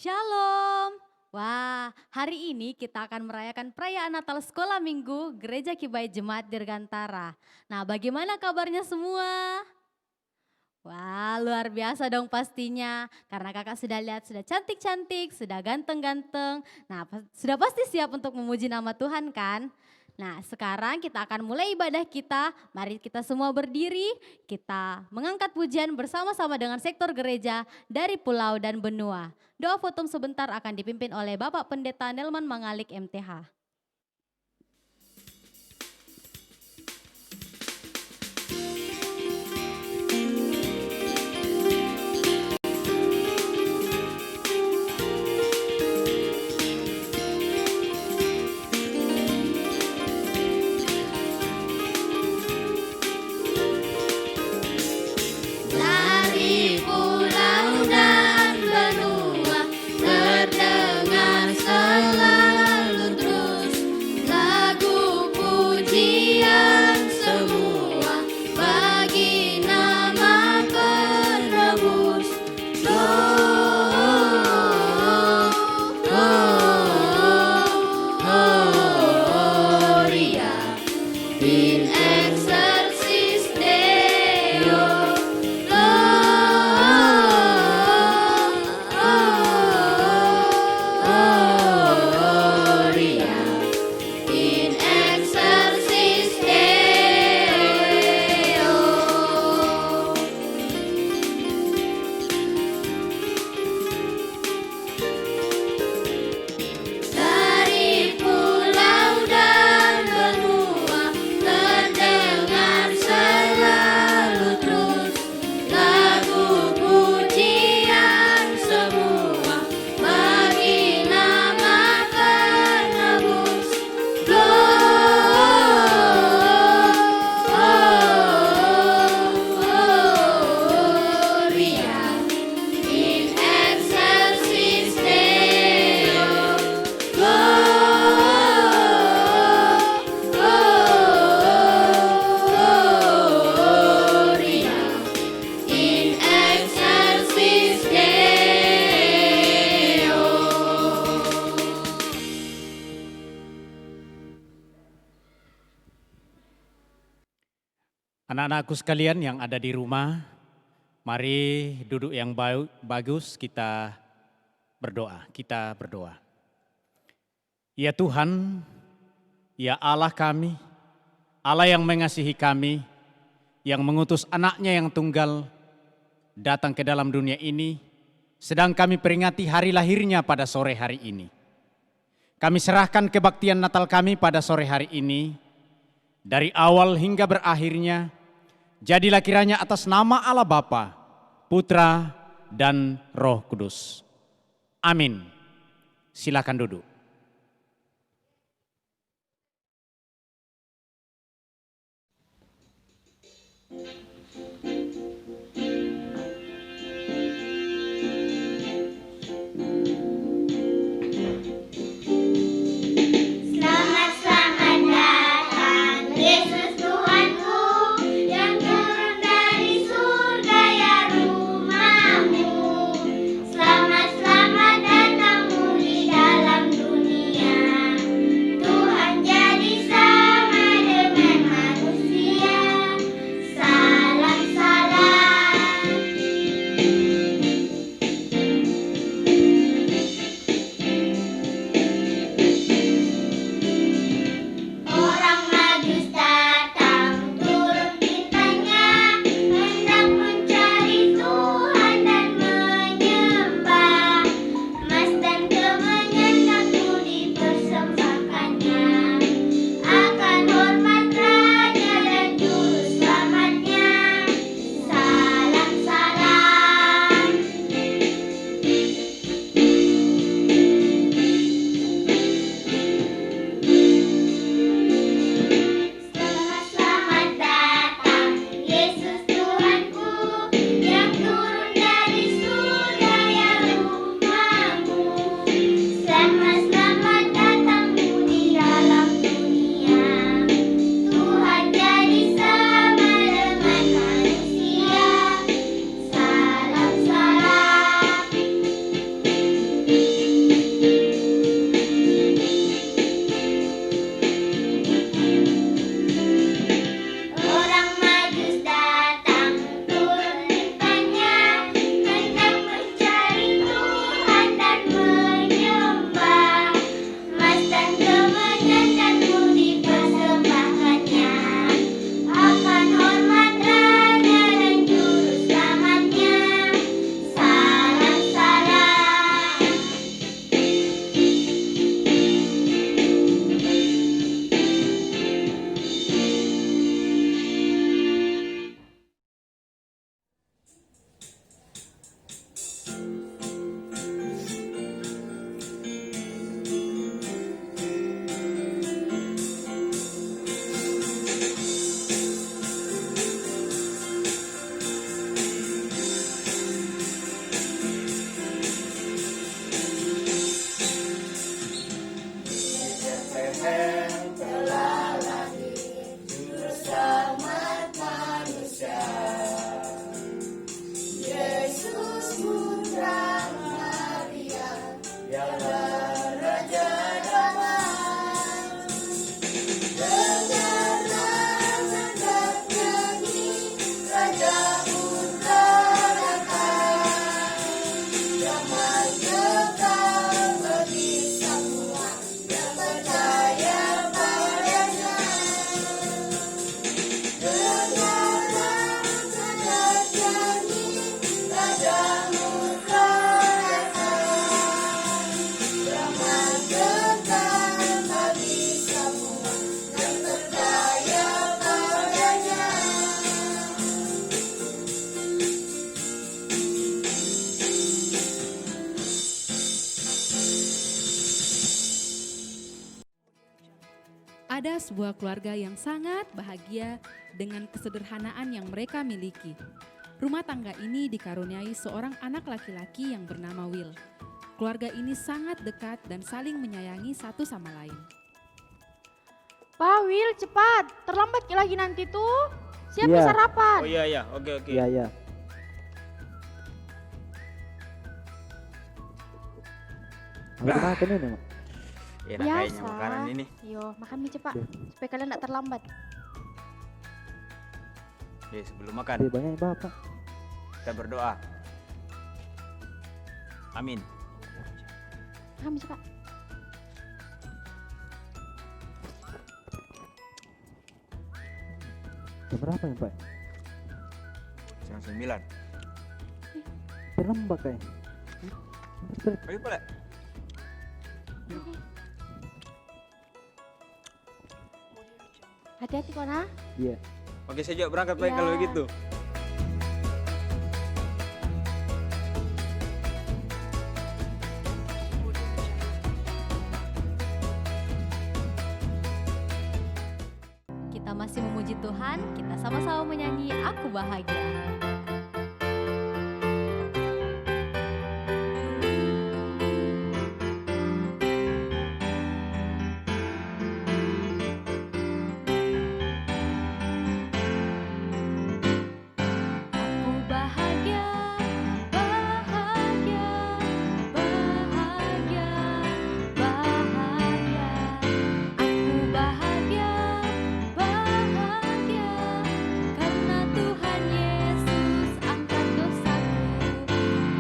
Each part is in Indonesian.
Shalom. Wah, hari ini kita akan merayakan perayaan Natal Sekolah Minggu Gereja Kibai Jemaat Dirgantara. Nah, bagaimana kabarnya semua? Wah, luar biasa dong pastinya. Karena kakak sudah lihat sudah cantik-cantik, sudah ganteng-ganteng. Nah, sudah pasti siap untuk memuji nama Tuhan kan? Nah, sekarang kita akan mulai ibadah kita. Mari kita semua berdiri, kita mengangkat pujian bersama-sama dengan sektor gereja dari pulau dan benua. Doa fotum sebentar akan dipimpin oleh Bapak Pendeta Nelman Mangalik MTH. Anak-anakku sekalian yang ada di rumah, mari duduk yang bagus, kita berdoa. Ya Tuhan, ya Allah kami, Allah yang mengasihi kami, yang mengutus anaknya yang tunggal datang ke dalam dunia ini, sedang kami peringati hari lahirnya pada sore hari ini. Kami serahkan kebaktian Natal kami pada sore hari ini, dari awal hingga berakhirnya. Jadilah kiranya atas nama Allah Bapa, Putra, dan Roh Kudus. Amin. Silakan duduk. Tuhan jadi sama dengan manusia. Ada sebuah keluarga yang sangat bahagia dengan kesederhanaan yang mereka miliki. Rumah tangga ini dikaruniai seorang anak laki-laki yang bernama Will. Keluarga ini sangat dekat dan saling menyayangi satu sama lain. Pak Will, cepat. Terlambat lagi nanti tuh. Siap Iya. sarapan. Oh iya, oke. Iya, iya. Apa makan ini, Mak? Enak kayaknya Biasa. makanan ini. Yo, makan mie cepat. Iya. Supaya kalian tidak terlambat. Sebelum makan Lebih banyak Bapak. kita berdoa. Amin. Makan mie cepat. Jam berapa ya, Pak? Jam 9. Terlambat kayak. Ayo boleh. Hati-hati kok, nah. Iya. Oke, saya juga berangkat baik Iya. kalau begitu. Kita masih memuji Tuhan, kita sama-sama menyanyi Aku Bahagia. Aku bahagia, bahagia, bahagia, bahagia. Aku bahagia, bahagia, karena Tuhan Yesus angkat dosaku.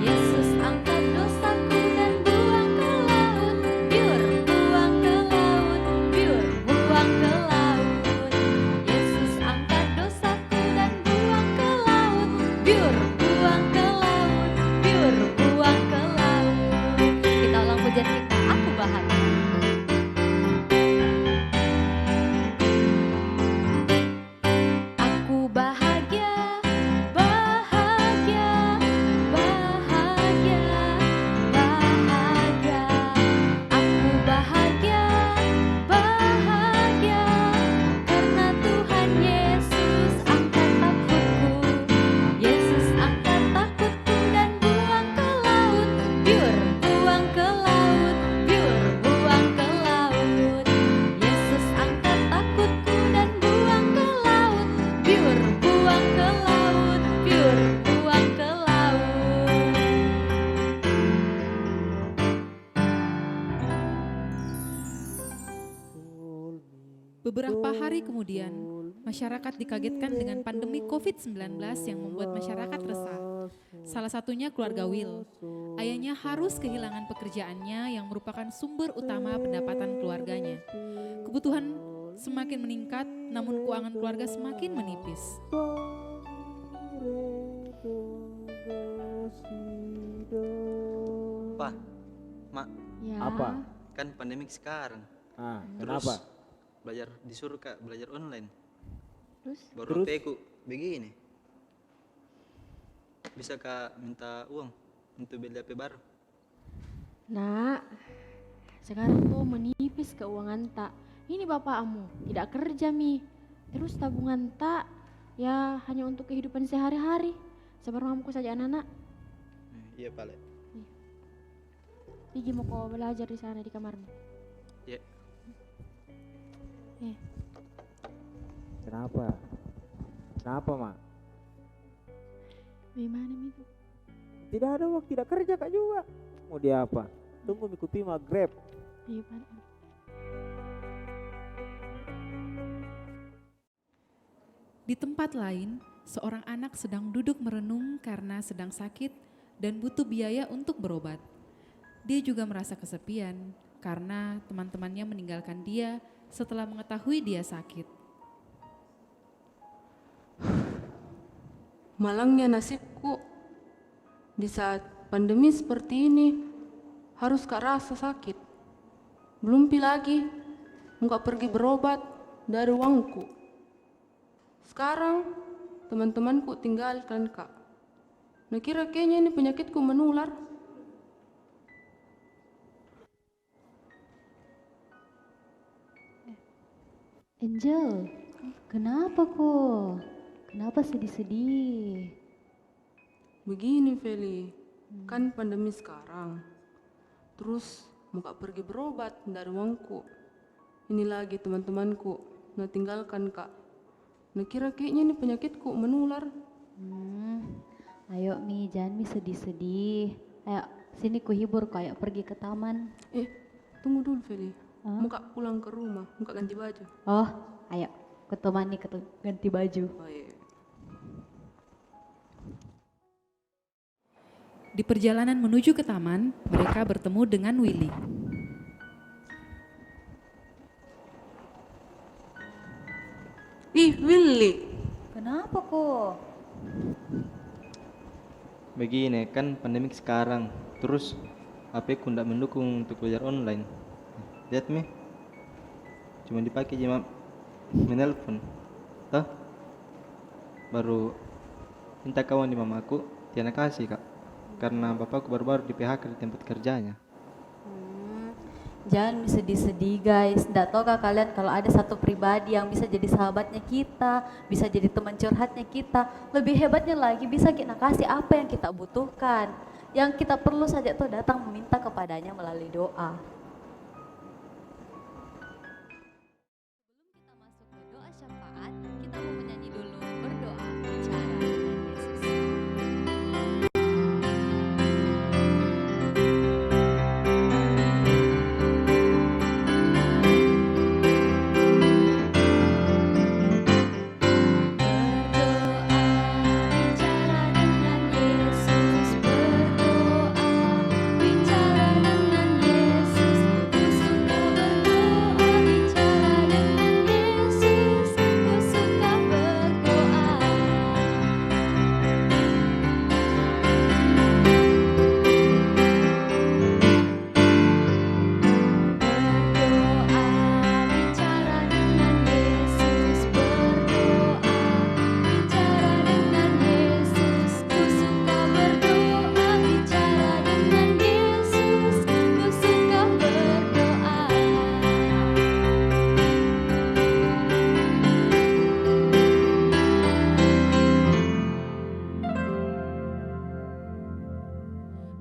Yesus angkat dosaku dan buang ke laut, biur, buang ke laut, biur, buang ke laut. Yesus angkat dosaku dan buang ke laut, biur, buang ke laut, biur, buang ke laut. Kita ulang pujian kita, aku bahagia. Aku bahagia, bahagia, bahagia, bahagia. Aku bahagia, bahagia, karena Tuhan Yesus angkat takutku. Yesus angkat takutku dan buang ke laut, biur, buang ke laut, biur, buang ke laut. Yesus angkat takutku dan buang ke laut, biur, buang ke laut, biur, buang ke laut. Beberapa hari kemudian, masyarakat dikagetkan dengan pandemi COVID-19 yang membuat masyarakat resah. Salah satunya keluarga Will. Ayahnya harus kehilangan pekerjaannya yang merupakan sumber utama pendapatan keluarganya. Kebutuhan semakin meningkat, namun keuangan keluarga semakin menipis. Pak, Mak, Ya. Apa? kan pandemik sekarang. Kenapa? Belajar disuruh Kak, belajar online. Terus? Baru peku begini. Bisa Kak minta uang untuk beli HP baru? Nak, sekarang tuh menipis keuangan tak. Ini bapakmu tidak kerja mi. Terus tabungan tak ya hanya untuk kehidupan sehari-hari. Sabar mampu saja anak-anak. Iya Pak Le. Pergi mau kau belajar di sana di kamarmu. Iya. Kenapa? Kenapa, Mak? Gimana mi tuh? Tidak ada waktu, tidak kerja Kak juga. Mau dia apa? Tunggu mikuti mah Grab. Iya Pak. Di tempat lain, seorang anak sedang duduk merenung karena sedang sakit dan butuh biaya untuk berobat. Dia juga merasa kesepian karena teman-temannya meninggalkan dia setelah mengetahui dia sakit. Malangnya nasibku di saat pandemi seperti ini harus Kak rasa sakit. Belum lagi nggak pergi berobat dari uangku. Sekarang teman-temanku tinggalkan Kak. Nah kayaknya ini penyakitku menular. Angel, kenapa kok? Kenapa sedih-sedih? Begini Feli, kan pandemi sekarang. Terus mau Kak pergi berobat dari uangku. Ini lagi teman-temanku, nah tinggalkan Kak. Nah kayaknya ini penyakitku menular. Ayo Mi, jangan Mi sedih-sedih. Ayo, sini ku hibur kok, ayo pergi ke taman. Tunggu dulu Feli. Mau Kak pulang ke rumah, mau Kak ganti baju. Oh, ayo, ku temani ganti baju. Oh iya. Di perjalanan menuju ke taman, mereka bertemu dengan Willy. Ih Willy, Kenapa kok? Begini kan pandemik sekarang. Terus HP ku ndak mendukung untuk belajar online. Lihat mi, cuma dipakai cuma menelpon. Toh, baru minta kawan di mamaku, tiada kasih Kak. Karena bapakku baru-baru di PHK di tempat kerjanya. Jangan sedih-sedih guys. Nggak tahu kah kalian kalau ada satu pribadi yang bisa jadi sahabatnya kita, bisa jadi teman curhatnya kita, lebih hebatnya lagi bisa kita kasih apa yang kita butuhkan. Yang kita perlu saja tuh datang meminta kepadanya melalui doa. Sebelum kita masuk ke doa syafaat, kita mau menyanyi dulu berdoa bicara dengan Yesus.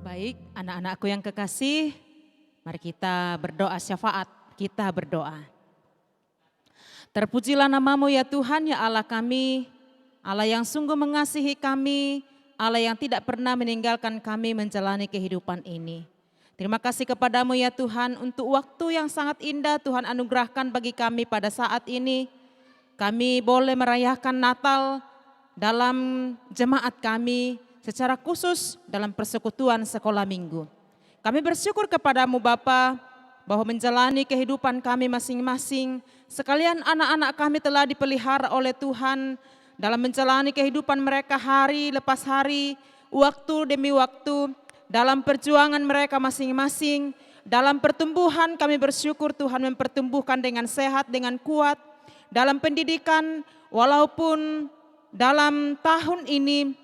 Baik, anak-anakku yang kekasih, mari kita berdoa syafaat, kita berdoa. Terpujilah namamu ya Tuhan, ya Allah kami, Allah yang sungguh mengasihi kami, Allah yang tidak pernah meninggalkan kami menjalani kehidupan ini. Terima kasih kepadamu ya Tuhan untuk waktu yang sangat indah Tuhan anugerahkan bagi kami pada saat ini. Kami boleh merayakan Natal dalam jemaat kami, secara khusus dalam persekutuan sekolah minggu. Kami bersyukur kepadamu Bapa bahwa menjalani kehidupan kami masing-masing, sekalian anak-anak kami telah dipelihara oleh Tuhan dalam menjalani kehidupan mereka hari lepas hari, waktu demi waktu, dalam perjuangan mereka masing-masing, dalam pertumbuhan kami bersyukur Tuhan mempertumbuhkan dengan sehat, dengan kuat, dalam pendidikan walaupun dalam tahun ini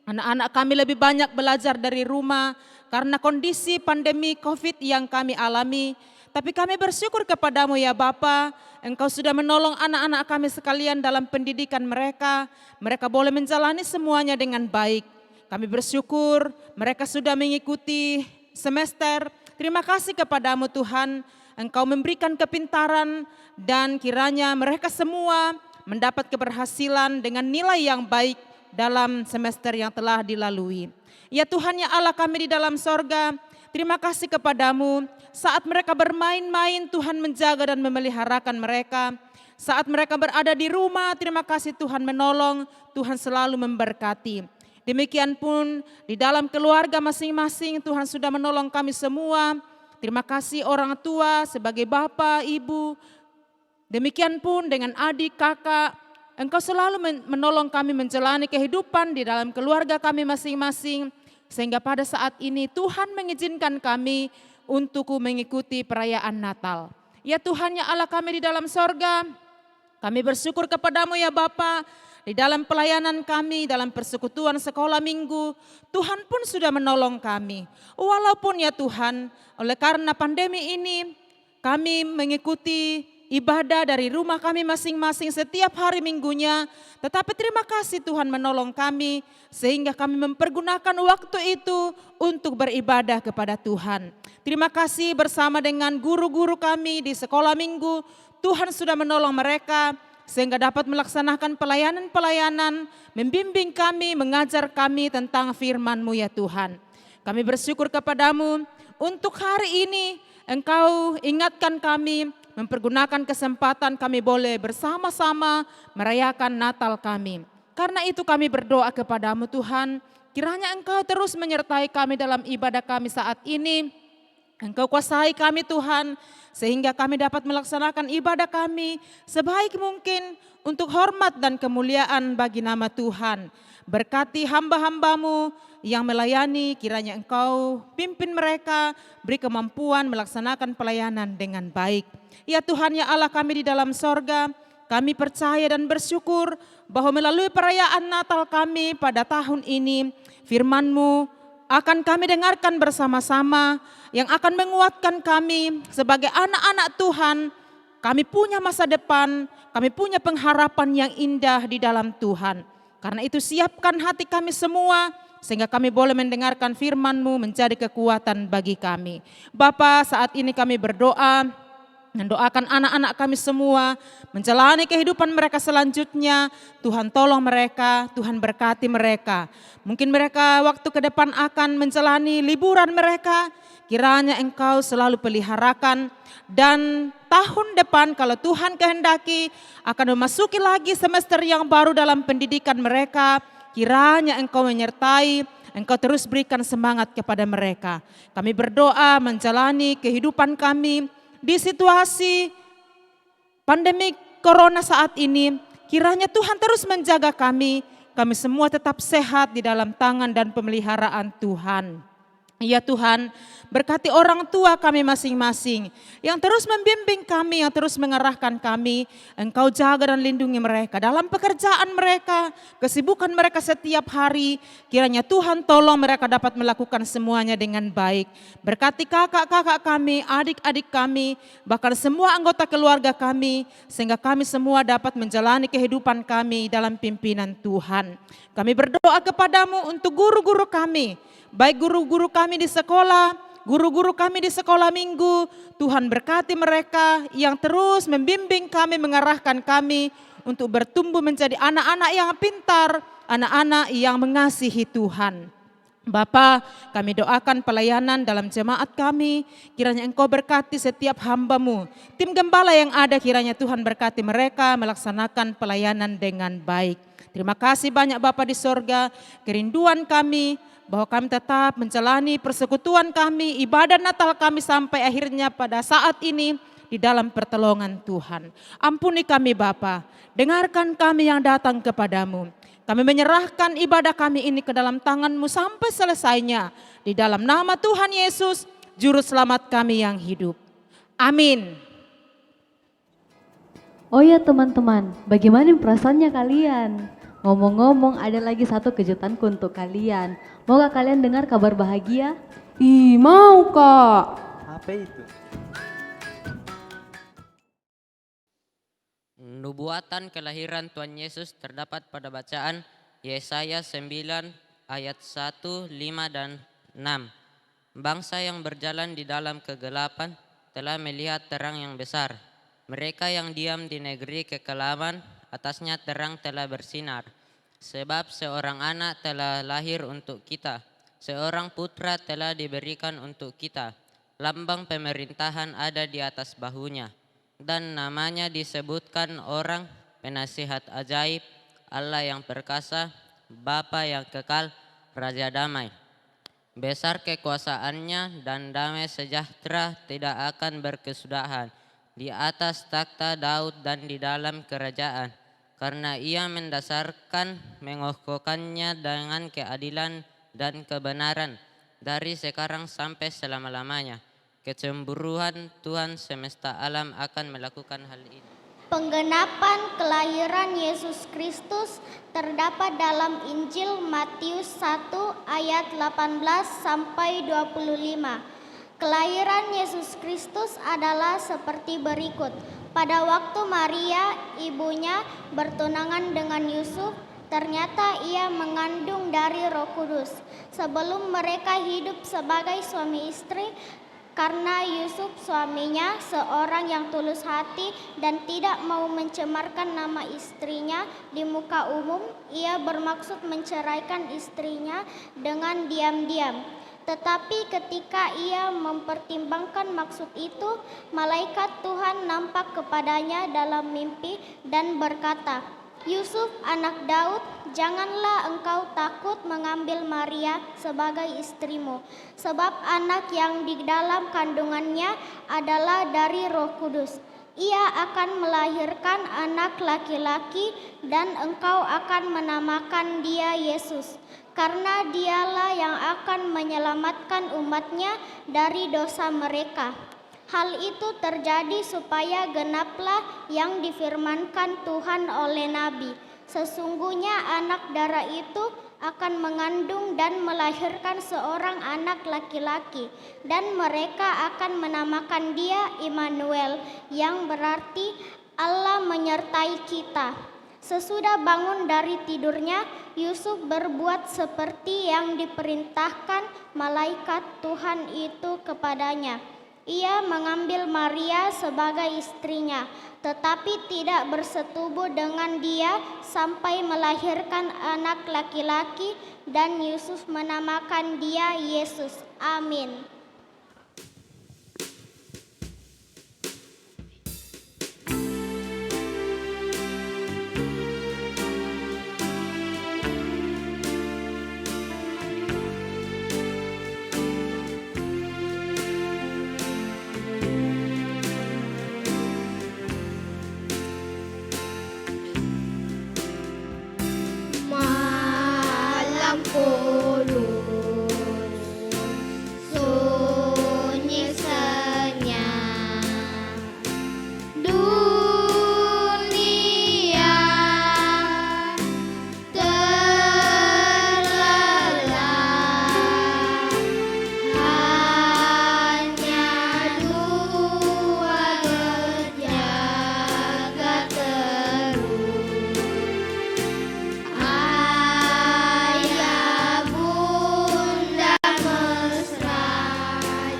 anak-anak kami lebih banyak belajar dari rumah karena kondisi pandemi COVID yang kami alami. Tapi kami bersyukur kepadamu ya Bapa, Engkau sudah menolong anak-anak kami sekalian dalam pendidikan mereka. Mereka boleh menjalani semuanya dengan baik. Kami bersyukur mereka sudah mengikuti semester. Terima kasih kepadamu Tuhan, Engkau memberikan kepintaran dan kiranya mereka semua mendapat keberhasilan dengan nilai yang baik dalam semester yang telah dilalui. Ya Tuhan ya Allah kami di dalam sorga, terima kasih kepadamu saat mereka bermain-main Tuhan menjaga dan memeliharakan mereka. Saat mereka berada di rumah terima kasih Tuhan menolong, Tuhan selalu memberkati. Demikian pun di dalam keluarga masing-masing Tuhan sudah menolong kami semua. Terima kasih orang tua sebagai bapak, ibu. Demikian pun dengan adik, kakak. Engkau selalu menolong kami menjalani kehidupan di dalam keluarga kami masing-masing. Sehingga pada saat ini Tuhan mengizinkan kami untuk mengikuti perayaan Natal. Ya Tuhan, ya Allah kami di dalam sorga, kami bersyukur kepadamu ya Bapa. Di dalam pelayanan kami, dalam persekutuan sekolah minggu, Tuhan pun sudah menolong kami. Walaupun ya Tuhan, oleh karena pandemi ini, kami mengikuti ibadah dari rumah kami masing-masing setiap hari minggunya. Tetapi terima kasih Tuhan menolong kami, sehingga kami mempergunakan waktu itu untuk beribadah kepada Tuhan. Terima kasih bersama dengan guru-guru kami di sekolah minggu, Tuhan sudah menolong mereka, sehingga dapat melaksanakan pelayanan-pelayanan, membimbing kami, mengajar kami tentang firman-Mu ya Tuhan. Kami bersyukur kepadamu untuk hari ini Engkau ingatkan kami, mempergunakan kesempatan kami boleh bersama-sama merayakan Natal kami. Karena itu kami berdoa kepadamu Tuhan, kiranya Engkau terus menyertai kami dalam ibadah kami saat ini. Engkau kuasai kami Tuhan, sehingga kami dapat melaksanakan ibadah kami sebaik mungkin untuk hormat dan kemuliaan bagi nama Tuhan. Berkati hamba-hambamu yang melayani, kiranya Engkau pimpin mereka, beri kemampuan melaksanakan pelayanan dengan baik. Ya Tuhan, ya Allah kami di dalam sorga, kami percaya dan bersyukur bahwa melalui perayaan Natal kami pada tahun ini, firman-Mu akan kami dengarkan bersama-sama, yang akan menguatkan kami sebagai anak-anak Tuhan. Kami punya masa depan, kami punya pengharapan yang indah di dalam Tuhan. Karena itu siapkan hati kami semua, sehingga kami boleh mendengarkan firman-Mu menjadi kekuatan bagi kami. Bapa, saat ini kami berdoa, mendoakan anak-anak kami semua, menjalani kehidupan mereka selanjutnya. Tuhan tolong mereka, Tuhan berkati mereka. Mungkin mereka waktu ke depan akan menjalani liburan mereka, kiranya Engkau selalu peliharakan. Dan tahun depan kalau Tuhan kehendaki akan memasuki lagi semester yang baru dalam pendidikan mereka, kiranya Engkau menyertai, Engkau terus berikan semangat kepada mereka. Kami berdoa menjalani kehidupan kami di situasi pandemi corona saat ini, kiranya Tuhan terus menjaga kami semua tetap sehat di dalam tangan dan pemeliharaan Tuhan. Ya Tuhan, berkati orang tua kami masing-masing yang terus membimbing kami, yang terus mengarahkan kami. Engkau jaga dan lindungi mereka dalam pekerjaan mereka, kesibukan mereka setiap hari. Kiranya Tuhan tolong mereka dapat melakukan semuanya dengan baik. Berkati kakak-kakak kami, adik-adik kami, bahkan semua anggota keluarga kami, sehingga kami semua dapat menjalani kehidupan kami dalam pimpinan Tuhan. Kami berdoa kepadamu untuk guru-guru kami, baik guru-guru kami di sekolah, guru-guru kami di sekolah minggu. Tuhan berkati mereka yang terus membimbing kami, mengarahkan kami untuk bertumbuh menjadi anak-anak yang pintar, anak-anak yang mengasihi Tuhan. Bapa, kami doakan pelayanan dalam jemaat kami, kiranya Engkau berkati setiap hamba-Mu. Tim gembala yang ada kiranya Tuhan berkati mereka melaksanakan pelayanan dengan baik. Terima kasih banyak Bapa di sorga, kerinduan kami bahwa kami tetap menjalani persekutuan kami, ibadah Natal kami sampai akhirnya pada saat ini di dalam pertolongan Tuhan. Ampuni kami Bapa, dengarkan kami yang datang kepadamu. Kami menyerahkan ibadah kami ini ke dalam tangan-Mu sampai selesainya. Di dalam nama Tuhan Yesus, Juru Selamat kami yang hidup. Amin. Oh ya teman-teman, bagaimana perasaannya kalian? Ngomong-ngomong, ada lagi satu kejutanku untuk kalian. Maukah kalian dengar kabar bahagia? Ih, mau Kak. Apa itu? Nubuatan kelahiran Tuhan Yesus terdapat pada bacaan Yesaya 9 ayat 1, 5 dan 6. Bangsa yang berjalan di dalam kegelapan telah melihat terang yang besar. Mereka yang diam di negeri kekelaman, atasnya terang telah bersinar. Sebab seorang anak telah lahir untuk kita, seorang putra telah diberikan untuk kita. Lambang pemerintahan ada di atas bahunya, dan namanya disebutkan Orang Penasihat Ajaib, Allah yang Perkasa, Bapa yang kekal, Raja damai. Besar kekuasaannya dan damai sejahtera tidak akan berkesudahan di atas takhta Daud dan di dalam kerajaan. Karena ia mengokohkannya dengan keadilan dan kebenaran dari sekarang sampai selama-lamanya. Kecemburuan Tuhan semesta alam akan melakukan hal ini. Penggenapan kelahiran Yesus Kristus terdapat dalam Injil Matius 1 ayat 18 sampai 25. Kelahiran Yesus Kristus adalah seperti berikut. Pada waktu Maria, ibunya, bertunangan dengan Yusuf, ternyata ia mengandung dari Roh Kudus. Sebelum mereka hidup sebagai suami istri, karena Yusuf suaminya seorang yang tulus hati dan tidak mau mencemarkan nama istrinya di muka umum, ia bermaksud menceraikan istrinya dengan diam-diam. Tetapi ketika ia mempertimbangkan maksud itu, malaikat Tuhan nampak kepadanya dalam mimpi dan berkata, "Yusuf, anak Daud, janganlah engkau takut mengambil Maria sebagai istrimu, sebab anak yang di dalam kandungannya adalah dari Roh Kudus. Ia akan melahirkan anak laki-laki dan engkau akan menamakan dia Yesus, karena dialah yang akan menyelamatkan umatnya dari dosa mereka." Hal itu terjadi supaya genaplah yang difirmankan Tuhan oleh Nabi. Sesungguhnya anak darah itu akan mengandung dan melahirkan seorang anak laki-laki, dan mereka akan menamakan dia Immanuel, yang berarti Allah menyertai kita. Sesudah bangun dari tidurnya, Yusuf berbuat seperti yang diperintahkan malaikat Tuhan itu kepadanya. Ia mengambil Maria sebagai istrinya, tetapi tidak bersetubuh dengan dia sampai melahirkan anak laki-laki, dan Yusuf menamakan dia Yesus. Amin. Malam kudus, sunyi senyap, dunia terlelap, hanya dua berjaga terus. Ayah bunda mesra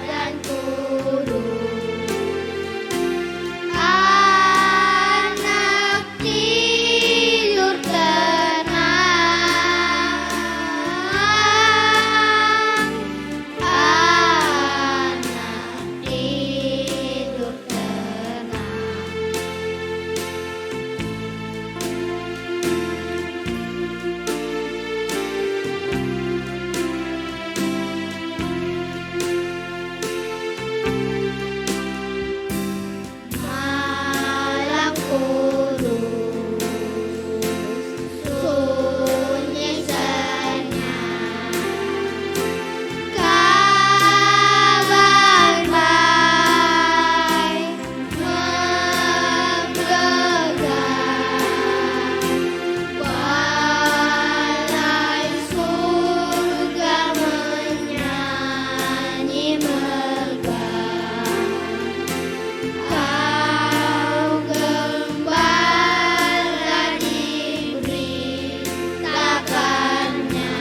dan kudus, anak tidur tenang, anak tidur tenang. Malam kudus, sunyi senyap, kabar baik menggelegar, balai surga menyanyi megah. Kau gembala diberitakannya,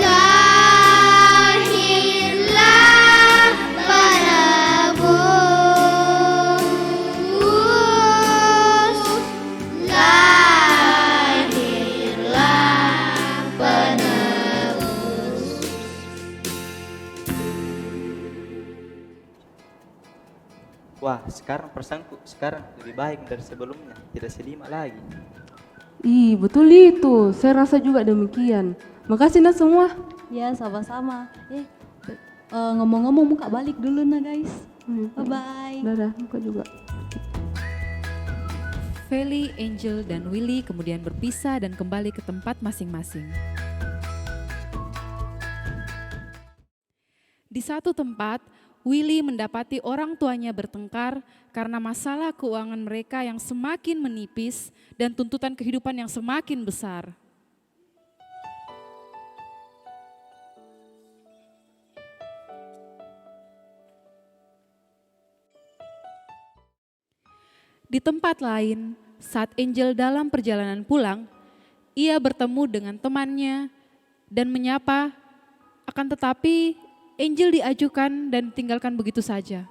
lahirlah penebus, lahirlah penebus. Wah, sekarang perasaanku sekarang lebih baik dari sebelumnya, tidak selima lagi. Ih, betul itu. Saya rasa juga demikian. Makasih nak semua. Ya, sama-sama. Ngomong-ngomong muka balik dulu nah guys. Bye-bye. Dadah, muka juga. Feli, Angel, dan Willy kemudian berpisah dan kembali ke tempat masing-masing. Di satu tempat, Willy mendapati orang tuanya bertengkar karena masalah keuangan mereka yang semakin menipis dan tuntutan kehidupan yang semakin besar. Di tempat lain, saat Angel dalam perjalanan pulang, ia bertemu dengan temannya dan menyapa, akan tetapi Angel diajukan dan ditinggalkan begitu saja.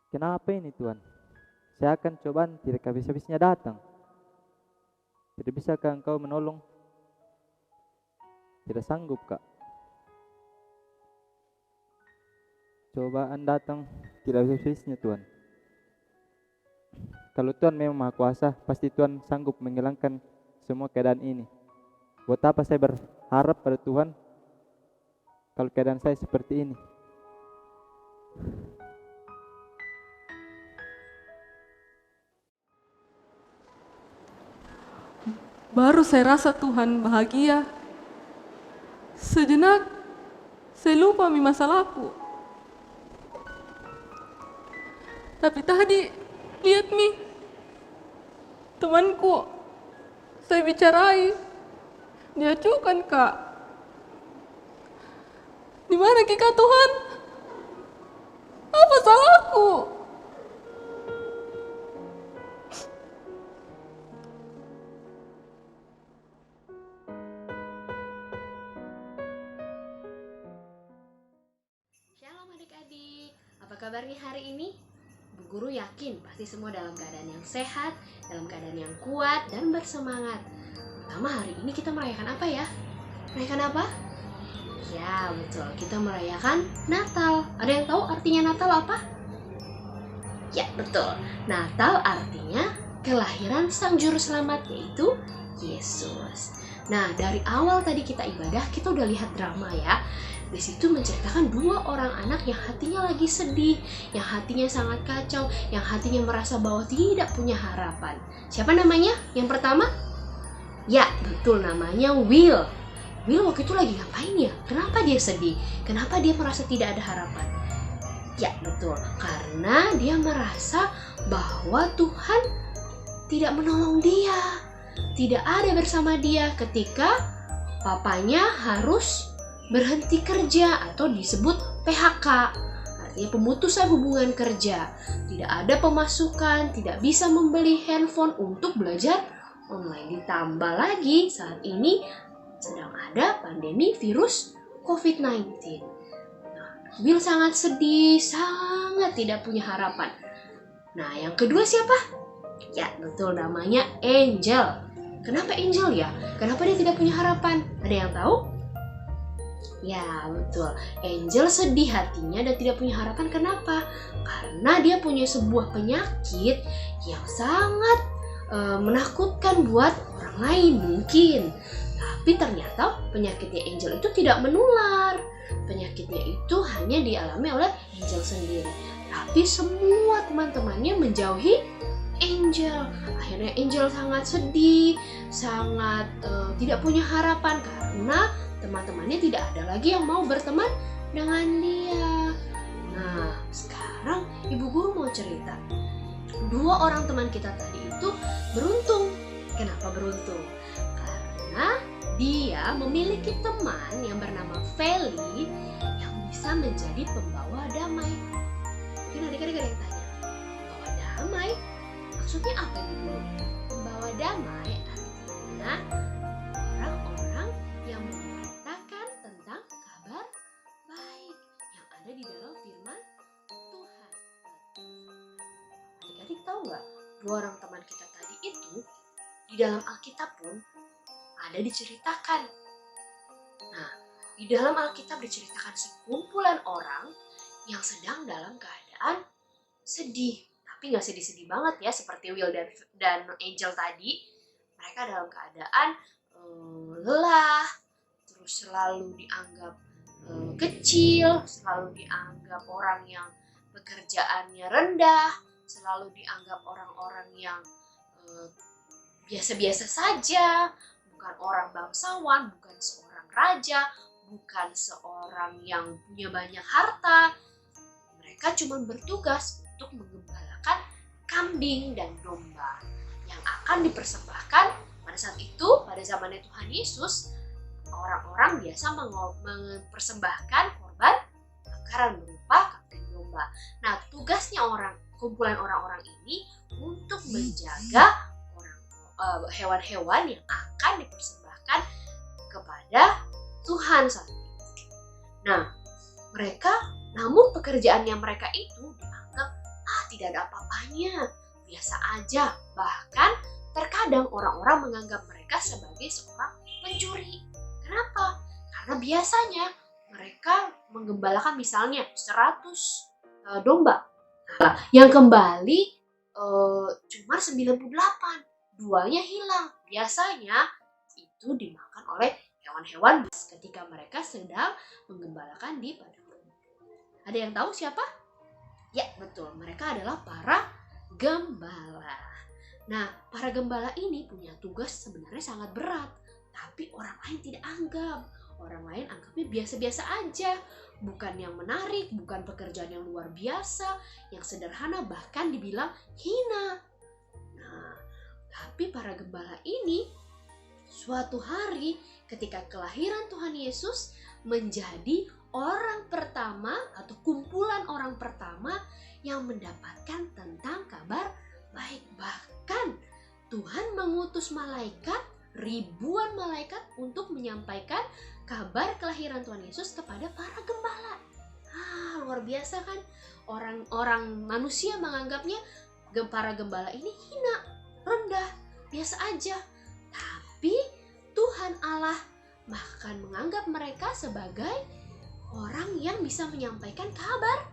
Kenapa ini Tuhan? Saya akan coba tidak habis-habisnya datang. Tidak bisakah Engkau menolong? Tidak sanggup Kak. Cobaan datang tidak habis-habisnya Tuhan. Kalau Tuhan memang Maha Kuasa, pasti Tuhan sanggup menghilangkan semua keadaan ini. Buat apa saya berharap pada Tuhan kalau keadaan saya seperti ini? Baru saya rasa Tuhan bahagia. Sejenak saya lupa masalahku. Tapi tadi lihat temanku saya bicarai, dia acukan Kak. Di mana Kak Tuhan? Apa salahku? Shalom adik-adik, apa kabarnya hari ini? Bu Guru yakin pasti semua dalam keadaan yang sehat, dalam keadaan yang kuat dan bersemangat. Pertama hari ini kita merayakan apa ya? Merayakan apa? Ya betul, kita merayakan Natal. Ada yang tahu artinya Natal apa? Ya betul, Natal artinya kelahiran Sang Juru Selamat, yaitu Yesus. Nah dari awal tadi kita ibadah, kita udah lihat drama ya. Di situ menceritakan dua orang anak yang hatinya lagi sedih, yang hatinya sangat kacau, yang hatinya merasa bahwa tidak punya harapan. Siapa namanya? Yang pertama? Ya, betul, namanya Will. Will waktu itu lagi ngapain ya? Kenapa dia sedih? Kenapa dia merasa tidak ada harapan? Ya, betul. Karena dia merasa bahwa Tuhan tidak menolong dia. Tidak ada bersama dia ketika papanya harus berhenti kerja atau disebut PHK, artinya pemutusan hubungan kerja. Tidak ada pemasukan, tidak bisa membeli handphone untuk belajar online. Ditambah lagi saat ini sedang ada pandemi virus COVID-19. Will sangat sedih, sangat tidak punya harapan. Nah yang kedua siapa? Ya betul, namanya Angel. Kenapa Angel ya? Kenapa dia tidak punya harapan? Ada yang tahu? Ya betul, Angel sedih hatinya dan tidak punya harapan. Kenapa? Karena dia punya sebuah penyakit yang sangat menakutkan buat orang lain mungkin. Tapi ternyata penyakitnya Angel itu tidak menular. Penyakitnya itu hanya dialami oleh Angel sendiri. Tapi semua teman-temannya menjauhi Angel. Akhirnya Angel sangat sedih, sangat tidak punya harapan karena teman-temannya tidak ada lagi yang mau berteman dengan dia. Nah, sekarang Ibu Guru mau cerita. Dua orang teman kita tadi itu beruntung. Kenapa beruntung? Karena dia memiliki teman yang bernama Feli yang bisa menjadi pembawa damai. Mungkin adik-adik ada yang tanya, pembawa damai? Maksudnya apa Ibu Guru? Pembawa damai mana orang-orang yang memberitakan tentang kabar baik yang ada di dalam firman Tuhan. Adik-adik tahu nggak, dua orang teman kita tadi itu di dalam Alkitab pun ada diceritakan. Nah, di dalam Alkitab diceritakan sekumpulan orang yang sedang dalam keadaan sedih. Tapi nggak sedih-sedih banget ya, seperti Will dan Angel tadi. Mereka dalam keadaan lelah, terus selalu dianggap kecil, selalu dianggap orang yang pekerjaannya rendah, selalu dianggap orang-orang yang biasa-biasa saja, bukan orang bangsawan, bukan seorang raja, bukan seorang yang punya banyak harta. Mereka cuma bertugas untuk menggembalakan kambing dan domba yang akan dipersembahkan pada saat itu, pada zamannya Tuhan Yesus. Orang-orang biasa mempersembahkan korban bakaran berupa kambing domba. Nah, tugasnya kumpulan orang-orang ini untuk menjaga hewan-hewan yang akan dipersembahkan kepada Tuhan saat itu. Nah, namun pekerjaannya mereka itu dianggap tidak ada apa-apanya, biasa aja. Bahkan terkadang orang-orang menganggap mereka sebagai seorang pencuri. Kenapa? Karena biasanya mereka menggembalakan misalnya 100 domba. Nah, yang kembali cuma 98. 2-nya hilang. Biasanya itu dimakan oleh hewan-hewan ketika mereka sedang menggembalakan di padang rumput. Ada yang tahu siapa? Ya, betul. Mereka adalah para gembala. Nah, para gembala ini punya tugas sebenarnya sangat berat, tapi orang lain tidak anggap. Orang lain anggapnya biasa-biasa aja. Bukan yang menarik, bukan pekerjaan yang luar biasa, yang sederhana, bahkan dibilang hina. Nah, tapi para gembala ini suatu hari ketika kelahiran Tuhan Yesus menjadi orang pertama atau kumpulan orang pertama yang mendapatkan tentang kabar baik. Bahkan Tuhan mengutus malaikat, ribuan malaikat untuk menyampaikan kabar kelahiran Tuhan Yesus kepada para gembala. Luar biasa kan? Orang manusia menganggapnya para gembala ini hina, rendah, biasa aja. Tapi Tuhan Allah bahkan menganggap mereka sebagai orang yang bisa menyampaikan kabar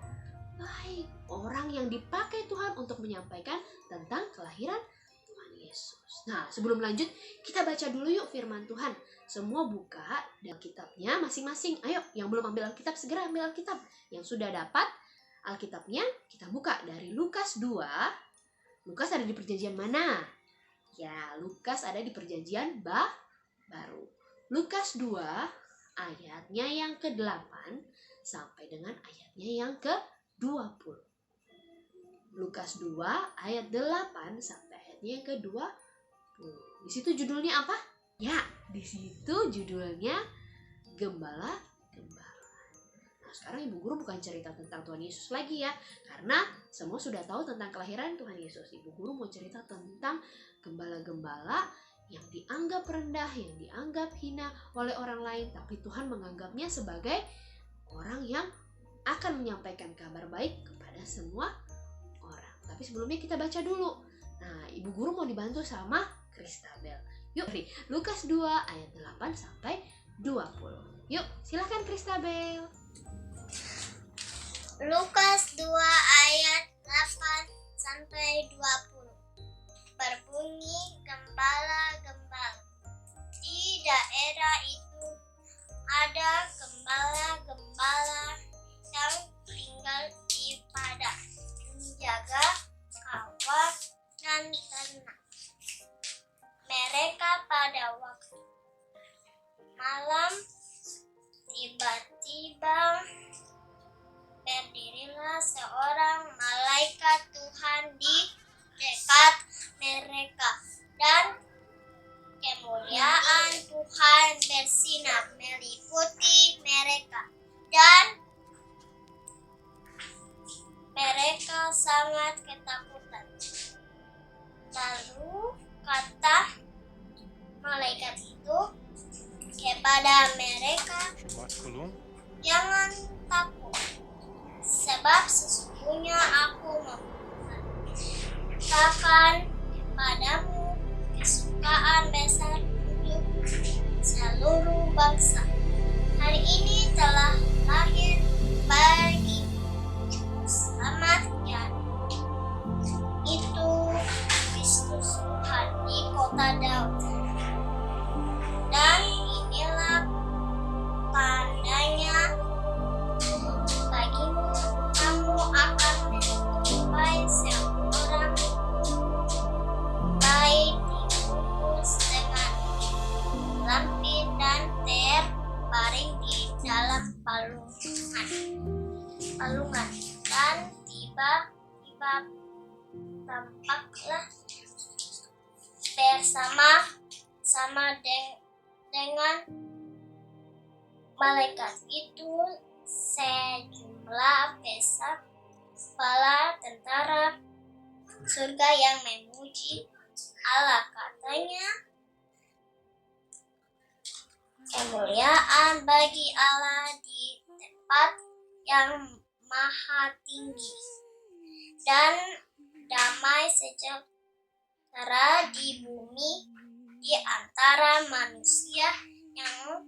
baik. Orang yang dipakai Tuhan untuk menyampaikan tentang kelahiran Tuhan Yesus. Nah, sebelum lanjut, kita baca dulu yuk firman Tuhan. Semua buka dalam kitabnya masing-masing. Ayo, yang belum ambil Alkitab, segera ambil Alkitab. Yang sudah dapat Alkitabnya, kita buka dari Lukas 2. Lukas ada di perjanjian mana? Ya, Lukas ada di perjanjian baru. Lukas 2 ayatnya yang ke-8 sampai dengan ayatnya yang ke-20. Lukas 2 ayat 8 sampai ayatnya yang ke-20. Di situ judulnya apa? Ya, di situ judulnya Gembala. Nah, sekarang Ibu Guru bukan cerita tentang Tuhan Yesus lagi ya, karena semua sudah tahu tentang kelahiran Tuhan Yesus. Ibu Guru mau cerita tentang gembala-gembala yang dianggap rendah, yang dianggap hina oleh orang lain, tapi Tuhan menganggapnya sebagai orang yang akan menyampaikan kabar baik kepada semua orang. Tapi sebelumnya kita baca dulu. Nah, Ibu Guru mau dibantu sama Kristabel. Yuk, Lukas 2 ayat 8 sampai 20. Yuk, silakan Kristabel. Lukas 2 ayat 8 sampai 20. Berbunyi gembala-gembala. Di daerah itu ada gembala-gembala yang tinggal di padang menjaga kawat dan ternak. Mereka pada waktu malam tiba-tiba berdirilah seorang malaikat Tuhan di dekat mereka, dan kemuliaan Tuhan bersinar meliputi mereka, dan mereka sangat ketakutan. Lalu kata malaikat itu kepada mereka, jangan takut, sebab sesungguhnya aku memberitakan kepadamu kesukaan besar untuk seluruh bangsa. Hari ini telah lahir bagi selamat itu Kristus Tuhan di kota Daud. Dan inilah tandanya bagimu, kamu akan menjumpai seorang bayi dibungkus dengan lampin dan terbaring di dalam palungan. Dan tiba-tiba tampaklah bersama dengan malaikat itu sejumlah besar kepala tentara surga yang memuji Allah. Katanya, kemuliaan bagi Allah di tempat yang maha tinggi, dan damai sejahtera di bumi di antara manusia yang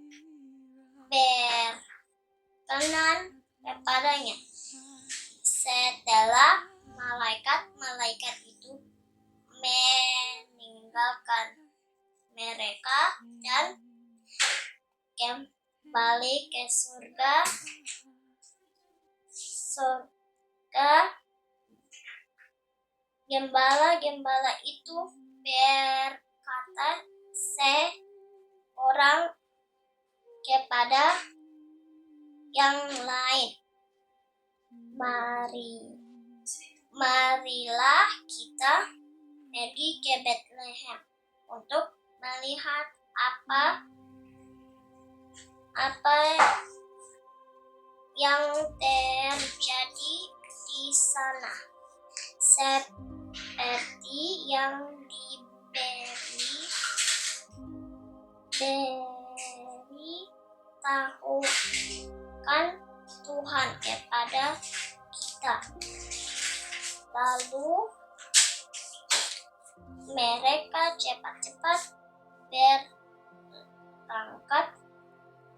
berkenan kepadanya. Setelah malaikat-malaikat itu meninggalkan mereka dan kembali ke surga, gembala-gembala itu berkata seorang kepada yang lain, marilah kita pergi ke Bethlehem untuk melihat apa yang terjadi di sana, seperti yang diberitahukan Tuhan kepada kita. Lalu mereka cepat-cepat berangkat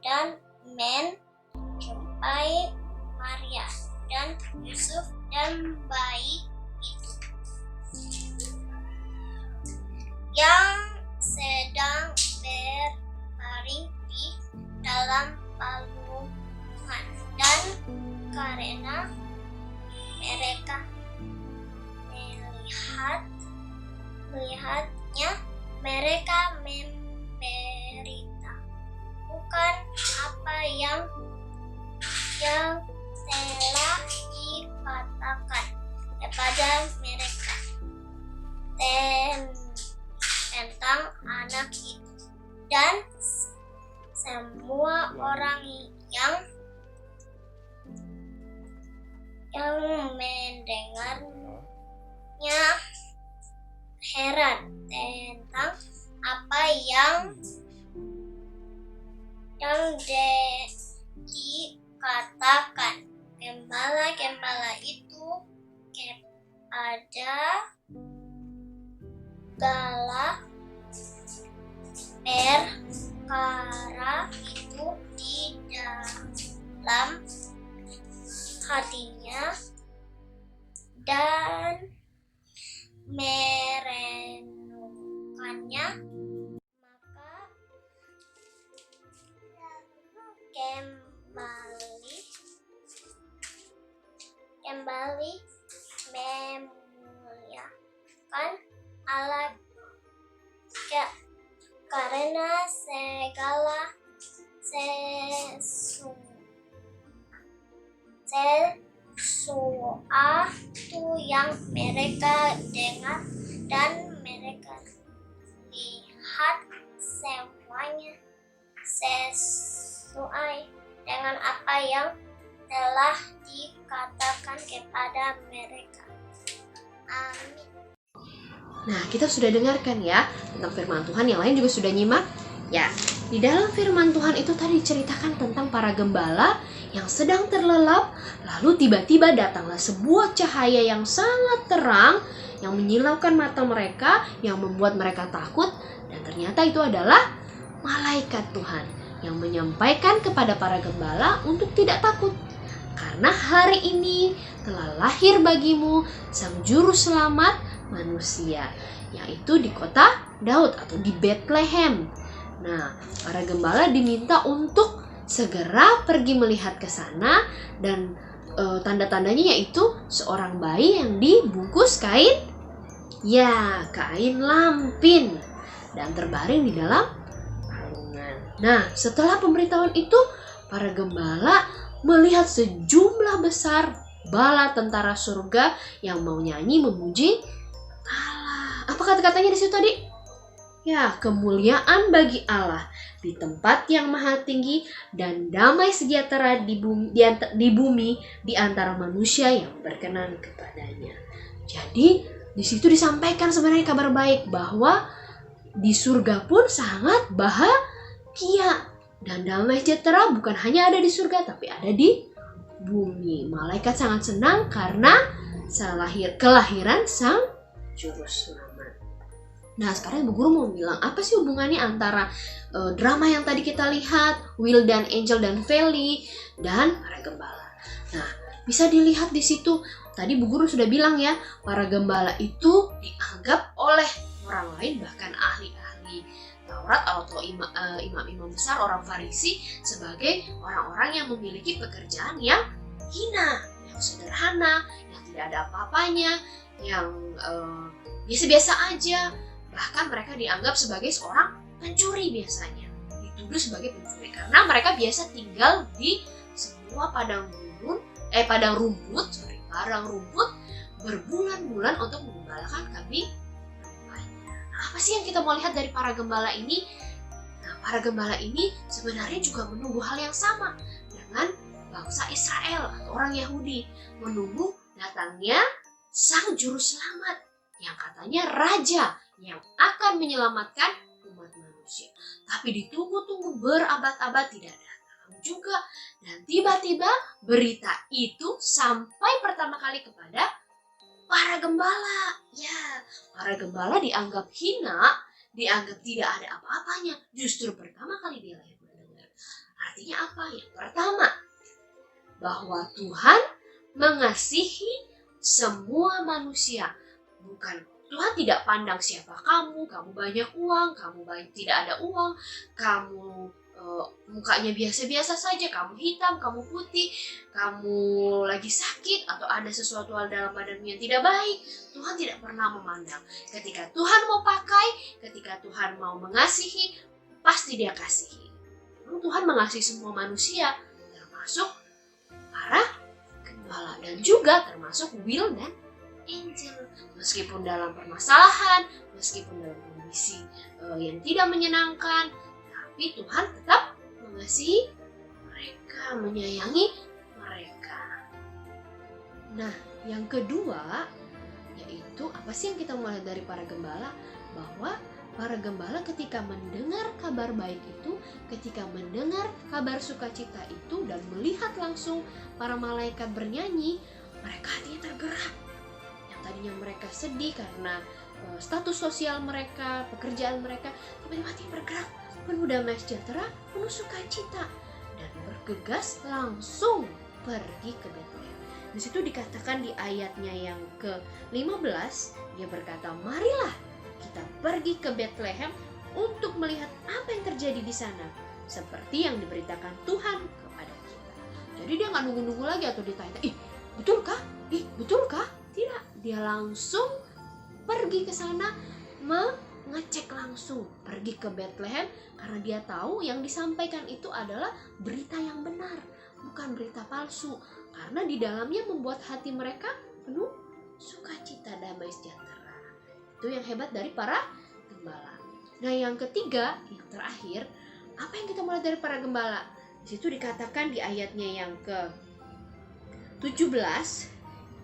dan menjumpai Maria dan Yusuf dan bayi itu yang sedang berbaring di dalam palungan. Dan karena mereka melihatnya, mereka memberitahukan apa yang telah dikatakan kepada mereka tentang anak itu. Dan semua orang yang mendengarnya heran tentang apa yang dikatakan gembala-gembala itu kepada gala perkara itu di dalam hatinya dan merenungkannya. Maka kembali memuliakan Allah karena segala sesuatu yang mereka dengar dan mereka lihat semuanya sesuai dengan apa yang telah dikatakan kepada mereka. Amin. Nah, kita sudah dengarkan ya tentang firman Tuhan, yang lain juga sudah nyimak. Ya, di dalam firman Tuhan itu tadi diceritakan tentang para gembala yang sedang terlelap, lalu tiba-tiba datanglah sebuah cahaya yang sangat terang yang menyilaukan mata mereka, yang membuat mereka takut, dan ternyata itu adalah malaikat Tuhan yang menyampaikan kepada para gembala untuk tidak takut. Karena hari ini telah lahir bagimu sang juru selamat manusia, yaitu di kota Daud atau di Bethlehem. Nah, para gembala diminta untuk segera pergi melihat ke sana, dan tanda-tandanya yaitu seorang bayi yang dibungkus kain lampin dan terbaring di dalam palungan. Nah, setelah pemberitahuan itu, para gembala melihat sejumlah besar bala tentara surga yang mau nyanyi memuji Allah. Apa kata-katanya di situ tadi? Ya, kemuliaan bagi Allah di tempat yang maha tinggi dan damai sejahtera di bumi di antara manusia yang berkenan kepadanya. Jadi, di situ disampaikan sebenarnya kabar baik bahwa di surga pun sangat bahagia dan damai sejahtera bukan hanya ada di surga tapi ada di bumi. Malaikat sangat senang karena kelahiran sang juru selamat. Nah, sekarang Ibu Guru mau bilang, apa sih hubungannya antara drama yang tadi kita lihat, Will dan Angel dan Feli, dan para gembala? Nah, bisa dilihat di situ. Tadi Bu Guru sudah bilang ya, para gembala itu dianggap oleh orang lain, bahkan ahli-ahli Taurat atau imam-imam besar, orang Farisi, sebagai orang-orang yang memiliki pekerjaan yang hina, yang sederhana, yang tidak ada apa-apanya, yang biasa-biasa aja. Bahkan mereka dianggap sebagai seorang pencuri biasanya, dituduh sebagai pencuri karena mereka biasa tinggal di sebuah padang rumput berbulan-bulan untuk menggembalakan kambing. Nah, apa sih yang kita mau lihat dari para gembala ini? Nah, para gembala ini sebenarnya juga menunggu hal yang sama dengan bangsa Israel atau orang Yahudi, menunggu datangnya sang juru selamat yang katanya raja yang akan menyelamatkan umat manusia. Tapi ditunggu-tunggu berabad-abad tidak datang juga. Dan tiba-tiba berita itu sampai pertama kali kepada para gembala. Ya, para gembala dianggap hina, dianggap tidak ada apa-apanya. Justru pertama kali dia lahir mendengar. Artinya apa? Yang pertama, bahwa Tuhan mengasihi semua manusia. Bukan, Tuhan tidak pandang siapa kamu banyak uang, tidak ada uang, kamu mukanya biasa-biasa saja, kamu hitam, kamu putih, kamu lagi sakit, atau ada sesuatu hal dalam badanmu yang tidak baik. Tuhan tidak pernah memandang. Ketika Tuhan mau pakai, ketika Tuhan mau mengasihi, pasti dia kasihi. Tuhan mengasihi semua manusia, termasuk para gembala, dan juga termasuk Will dan Angel. Meskipun dalam permasalahan, meskipun dalam kondisi yang tidak menyenangkan, tapi Tuhan tetap mengasihi mereka, menyayangi mereka. Nah, yang kedua yaitu apa sih yang kita mulai dari para gembala? Bahwa para gembala ketika mendengar kabar baik itu, ketika mendengar kabar sukacita itu dan melihat langsung para malaikat bernyanyi, mereka hatinya tergerak. Yang tadinya mereka sedih karena status sosial mereka, pekerjaan mereka, tiba-tiba hatinya bergerak, penuh damai sejahtera, penuh sukacita, dan bergegas langsung pergi ke Bethlehem. Di situ dikatakan di ayatnya yang ke-15, dia berkata, marilah kita pergi ke Bethlehem untuk melihat apa yang terjadi di sana, seperti yang diberitakan Tuhan kepada kita. Jadi dia nggak nunggu-nunggu lagi atau ditanya, betulkah? Betulkah? Tidak, dia langsung pergi ke sana, mengecek langsung, pergi ke Bethlehem, karena dia tahu yang disampaikan itu adalah berita yang benar, bukan berita palsu, karena di dalamnya membuat hati mereka penuh sukacita, damai sejahtera. Itu yang hebat dari para gembala. Nah, yang ketiga, yang terakhir, apa yang kita mulai dari para gembala? Di situ dikatakan di ayatnya yang ke-17,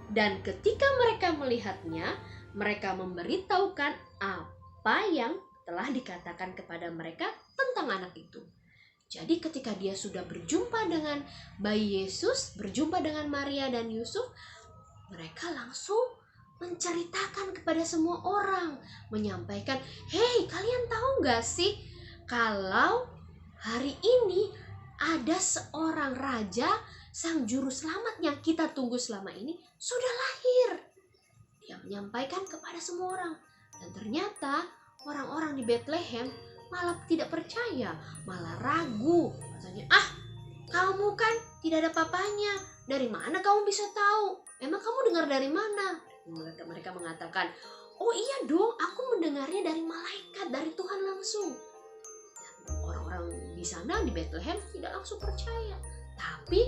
dan ketika mereka melihatnya, mereka memberitahukan apa yang telah dikatakan kepada mereka tentang anak itu. Jadi ketika dia sudah berjumpa dengan bayi Yesus, berjumpa dengan Maria dan Yusuf, mereka langsung menceritakan kepada semua orang, menyampaikan, "Hei, kalian tahu gak sih kalau hari ini ada seorang raja, sang juru selamat yang kita tunggu selama ini sudah lahir." Dia menyampaikan kepada semua orang. Dan ternyata orang-orang di Bethlehem malah tidak percaya, malah ragu. Katanya, kamu kan tidak ada papanya, dari mana kamu bisa tahu? Emang kamu dengar dari mana? Mereka mengatakan, "Oh iya dong, aku mendengarnya dari malaikat, dari Tuhan langsung." Dan orang-orang di sana di Bethlehem tidak langsung percaya. Tapi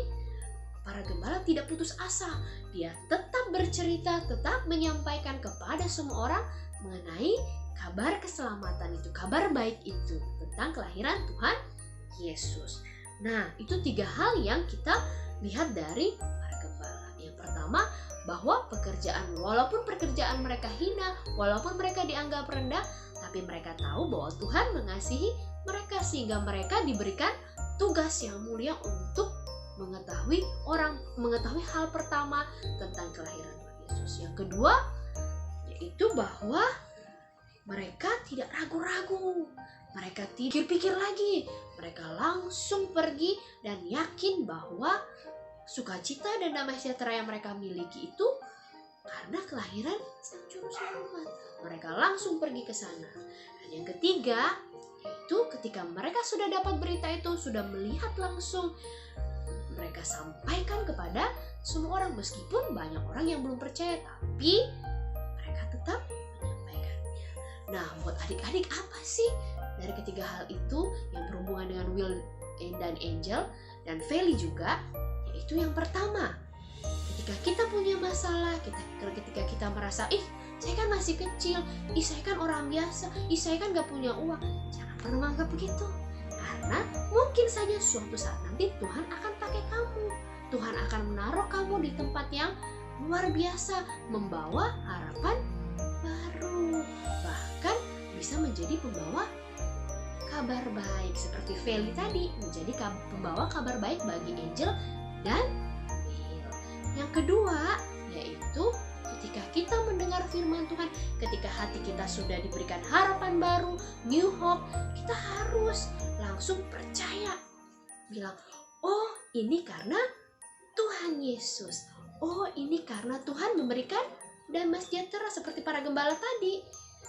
para gembala tidak putus asa. Dia tetap bercerita, tetap menyampaikan kepada semua orang mengenai kabar keselamatan itu, kabar baik itu tentang kelahiran Tuhan Yesus. Nah, itu 3 hal yang kita lihat dari para gembala. Yang pertama, bahwa walaupun pekerjaan mereka hina, walaupun mereka dianggap rendah, tapi mereka tahu bahwa Tuhan mengasihi mereka sehingga mereka diberikan tugas yang mulia untuk mengetahui hal pertama tentang kelahiran Tuhan Yesus. Yang kedua, yaitu bahwa mereka tidak ragu-ragu, mereka tidak pikir lagi, mereka langsung pergi dan yakin bahwa sukacita dan damai sejahtera yang mereka miliki itu karena kelahiran Sang Juru Selamat. Mereka langsung pergi ke sana. Dan yang ketiga, yaitu ketika mereka sudah dapat berita itu, sudah melihat langsung, mereka sampaikan kepada semua orang, meskipun banyak orang yang belum percaya, tapi mereka tetap menyampaikannya. Nah, buat adik-adik apa sih dari ketiga hal itu yang berhubungan dengan Will dan Angel dan Feli juga? Yaitu yang pertama, ketika kita punya masalah, ketika kita merasa, saya kan masih kecil, saya kan orang biasa, saya kan gak punya uang, jangan pernah menganggap begitu. Karena mungkin saja suatu saat nanti Tuhan akan pakai kamu, Tuhan akan menaruh kamu di tempat yang luar biasa, membawa harapan baru, bahkan bisa menjadi pembawa kabar baik seperti Feli tadi, menjadi pembawa kabar baik bagi Angel dan Will. Yang kedua, yaitu ketika kita mendengar firman Tuhan, ketika hati kita sudah diberikan harapan baru, new hope, kita harus langsung percaya, bilang, "Oh, ini karena Tuhan Yesus. Oh, ini karena Tuhan memberikan damai sejahtera," seperti para gembala tadi,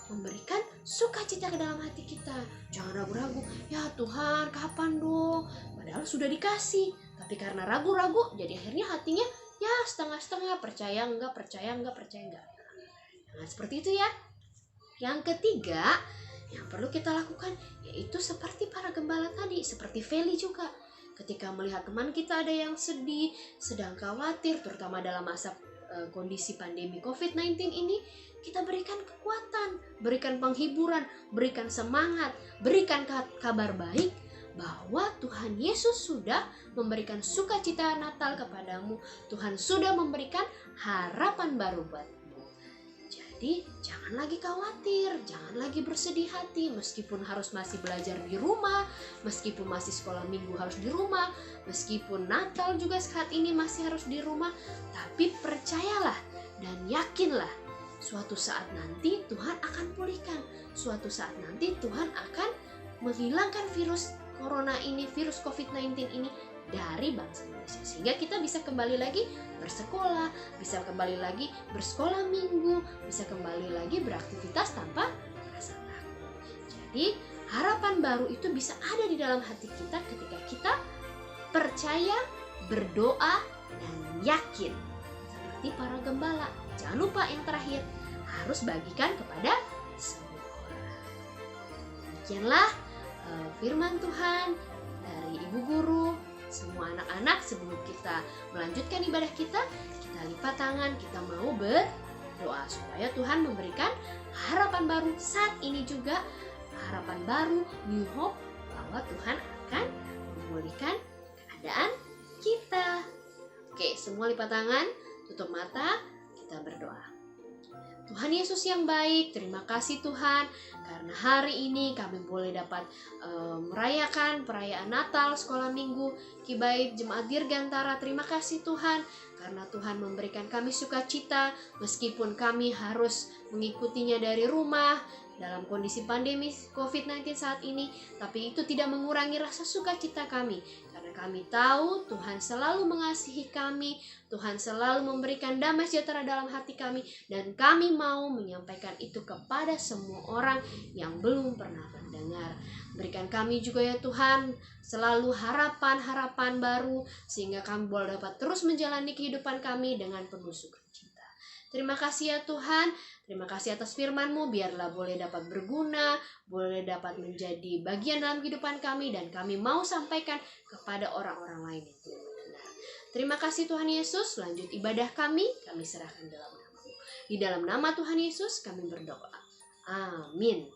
memberikan sukacita ke dalam hati kita. Jangan ragu-ragu, "Ya Tuhan, kapan dong?" Padahal sudah dikasih, tapi karena ragu-ragu, jadi akhirnya hatinya ya setengah-setengah, percaya enggak. Jangan seperti itu ya. Yang ketiga, yang perlu kita lakukan, yaitu seperti para gembala tadi, seperti Feli juga. Ketika melihat teman kita ada yang sedih, sedang khawatir, terutama dalam masa kondisi pandemi COVID-19 ini, kita berikan kekuatan, berikan penghiburan, berikan semangat, berikan kabar baik bahwa Tuhan Yesus sudah memberikan sukacita Natal kepadamu. Tuhan sudah memberikan harapan baru buatmu. Jadi jangan lagi khawatir, jangan lagi bersedih hati, meskipun harus masih belajar di rumah, meskipun masih sekolah minggu harus di rumah, meskipun Natal juga saat ini masih harus di rumah, tapi percayalah dan yakinlah, suatu saat nanti Tuhan akan pulihkan, suatu saat nanti Tuhan akan menghilangkan virus corona ini, virus COVID-19 ini dari bangsa Indonesia, sehingga kita bisa kembali lagi bersekolah, bisa kembali lagi bersekolah minggu, bisa kembali lagi beraktivitas tanpa rasa takut. Jadi harapan baru itu bisa ada di dalam hati kita ketika kita percaya, berdoa, dan yakin. Seperti para gembala. Jangan lupa yang terakhir, harus bagikan kepada semua orang. Demikianlah firman Tuhan dari Ibu Guru. Semua anak-anak, sebelum kita melanjutkan ibadah kita lipat tangan, kita mau berdoa supaya Tuhan memberikan harapan baru saat ini juga, harapan baru, new hope, bahwa Tuhan akan memulihkan keadaan kita. Oke, semua lipat tangan, tutup mata, kita berdoa. Tuhan Yesus yang baik, terima kasih Tuhan karena hari ini kami boleh dapat merayakan perayaan Natal Sekolah Minggu Kibait Jemaat Dirgantara. Terima kasih Tuhan karena Tuhan memberikan kami sukacita meskipun kami harus mengikutinya dari rumah dalam kondisi pandemi COVID-19 saat ini, tapi itu tidak mengurangi rasa sukacita kami karena kami tahu Tuhan selalu mengasihi kami, Tuhan selalu memberikan damai sejahtera dalam hati kami, dan kami mau menyampaikan itu kepada semua orang yang belum pernah mendengar. Berikan kami juga ya Tuhan selalu harapan-harapan baru sehingga kami boleh dapat terus menjalani kehidupan kami dengan penuh sukacita. Terima kasih ya Tuhan, terima kasih atas firman-Mu, biarlah boleh dapat berguna, boleh dapat menjadi bagian dalam kehidupan kami, dan kami mau sampaikan kepada orang-orang lain yang tidak mendengar. Terima kasih Tuhan Yesus, lanjut ibadah kami serahkan dalam nama-Mu. Di dalam nama Tuhan Yesus kami berdoa. Amin.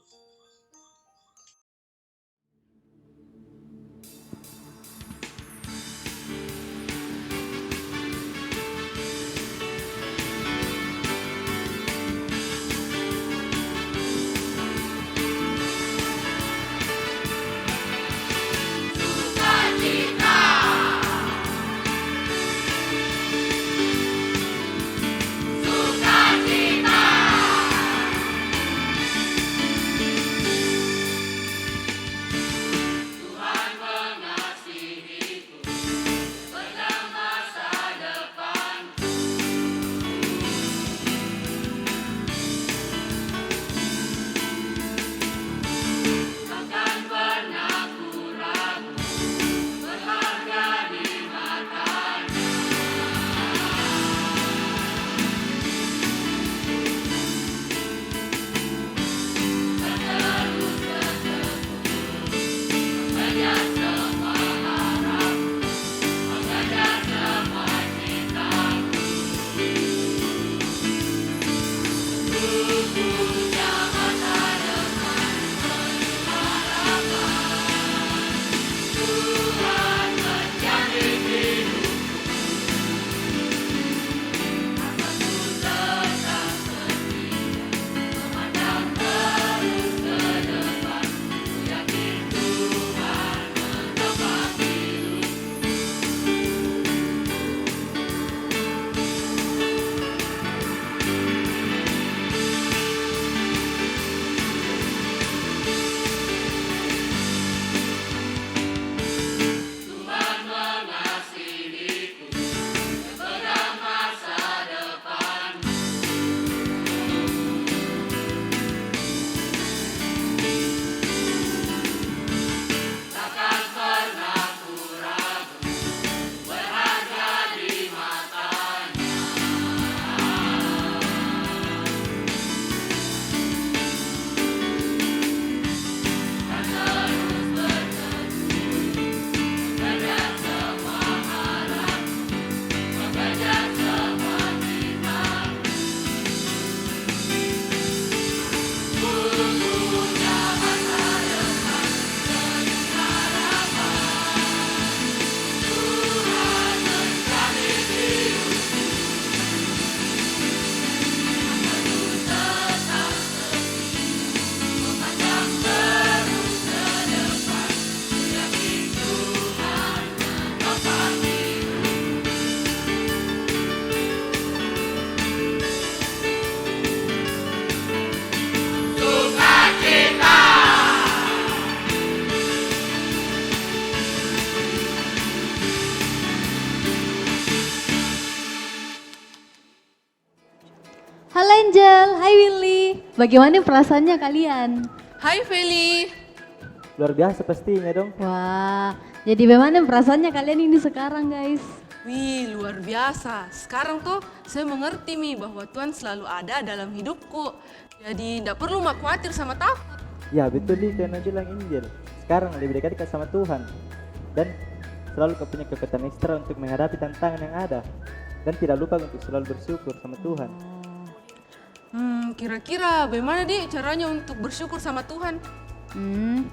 Halo Angel, hai Willy. Bagaimana perasaannya kalian? Hai Feli. Luar biasa pastinya dong. Wah, jadi bagaimana perasaannya kalian ini sekarang guys? Wih, luar biasa. Sekarang tuh saya mengerti Mi bahwa Tuhan selalu ada dalam hidupku. Jadi tidak perlu mak khawatir sama takut. Ya betul nih karena bilang Injil. Sekarang lebih dekat sama Tuhan. Dan selalu kau punya kekuatan ekstra untuk menghadapi tantangan yang ada. Dan tidak lupa untuk selalu bersyukur sama Tuhan. Kira-kira bagaimana deh caranya untuk bersyukur sama Tuhan?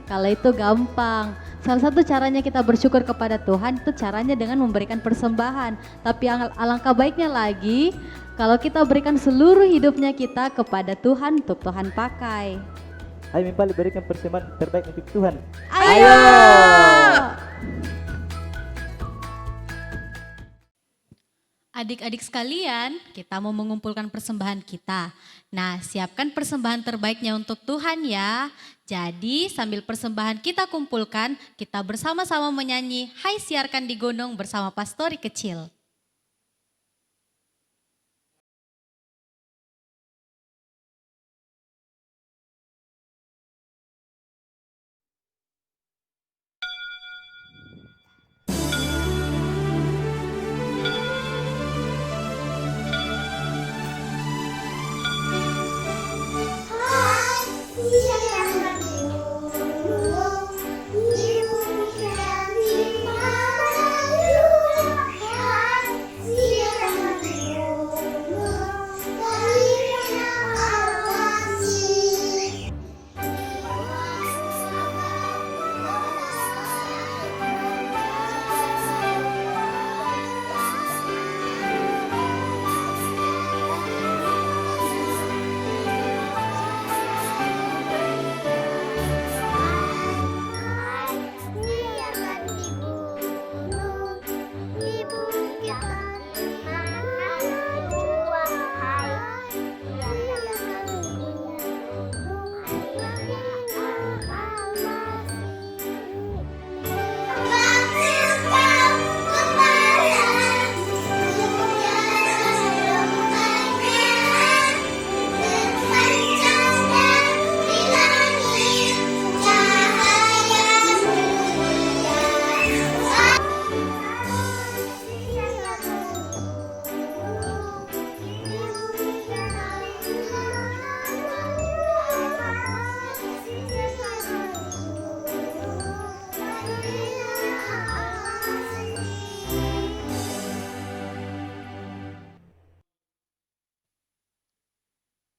Kalau itu gampang. Salah satu caranya kita bersyukur kepada Tuhan itu caranya dengan memberikan persembahan. Tapi yang alangkah baiknya lagi, kalau kita berikan seluruh hidupnya kita kepada Tuhan untuk Tuhan pakai? Ayo Mipali berikan persembahan terbaik untuk Tuhan. Ayo! Adik-adik sekalian, kita mau mengumpulkan persembahan kita. Nah, siapkan persembahan terbaiknya untuk Tuhan ya. Jadi sambil persembahan kita kumpulkan, kita bersama-sama menyanyi Hai Siarkan di Gunung bersama Pastori Kecil.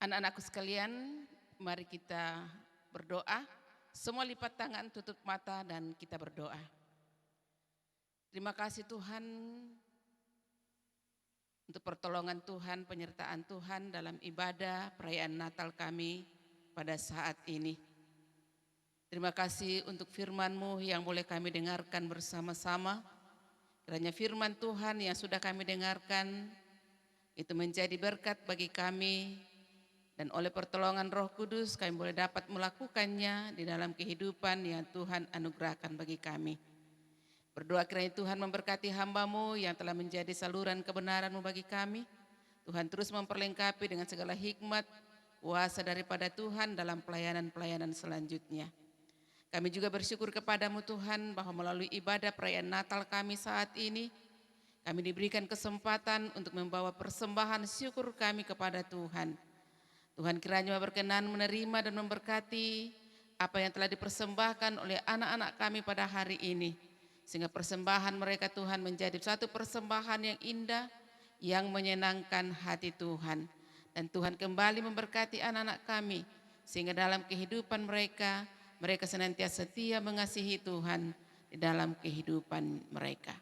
Anak-anakku sekalian, mari kita berdoa. Semua lipat tangan, tutup mata dan kita berdoa. Terima kasih Tuhan untuk pertolongan Tuhan, penyertaan Tuhan dalam ibadah perayaan Natal kami pada saat ini. Terima kasih untuk firman-Mu yang boleh kami dengarkan bersama-sama. Kiranya firman Tuhan yang sudah kami dengarkan itu menjadi berkat bagi kami. Dan oleh pertolongan Roh Kudus kami boleh dapat melakukannya di dalam kehidupan yang Tuhan anugerahkan bagi kami. Berdoa kiranya Tuhan memberkati hamba-Mu yang telah menjadi saluran kebenaran-Mu bagi kami. Tuhan terus memperlengkapi dengan segala hikmat, kuasa daripada Tuhan dalam pelayanan-pelayanan selanjutnya. Kami juga bersyukur kepadamu Tuhan bahwa melalui ibadah perayaan Natal kami saat ini, kami diberikan kesempatan untuk membawa persembahan syukur kami kepada Tuhan. Tuhan kiranya berkenan menerima dan memberkati apa yang telah dipersembahkan oleh anak-anak kami pada hari ini. Sehingga persembahan mereka Tuhan menjadi satu persembahan yang indah, yang menyenangkan hati Tuhan. Dan Tuhan kembali memberkati anak-anak kami. Sehingga dalam kehidupan mereka, mereka senantiasa setia mengasihi Tuhan di dalam kehidupan mereka.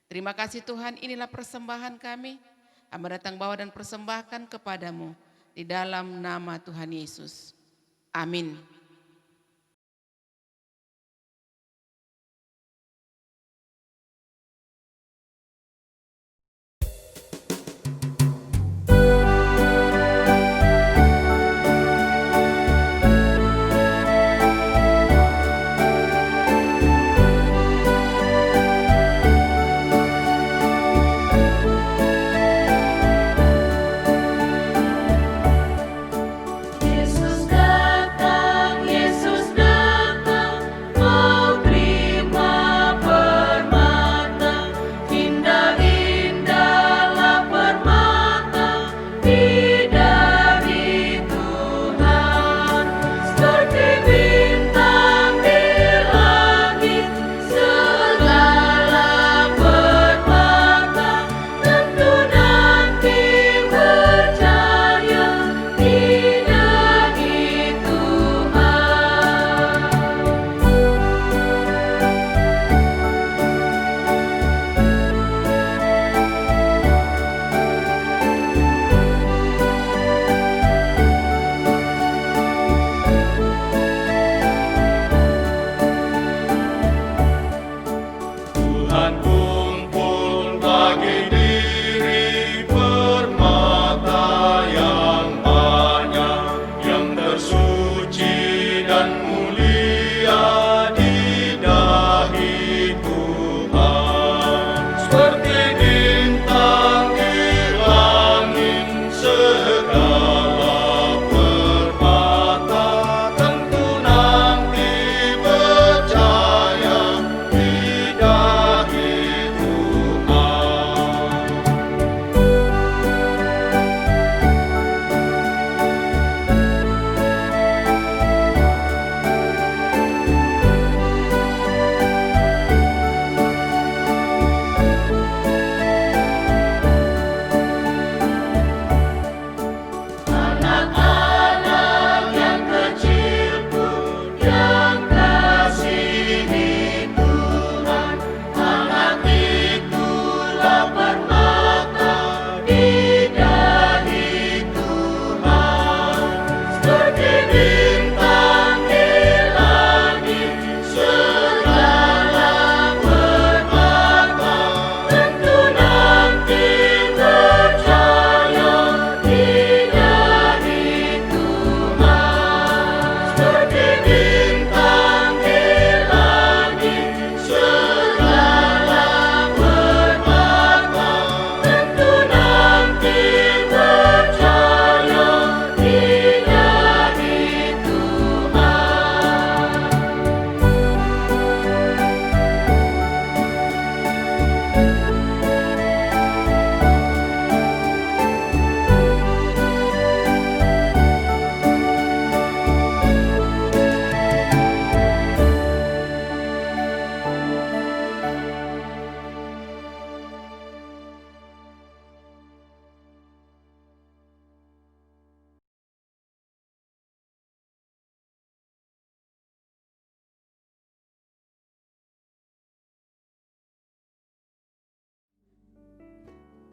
Terima kasih Tuhan, inilah persembahan kami. Hamba datang bawa dan persembahkan kepadamu. Di dalam nama Tuhan Yesus. Amin. Yesus datang.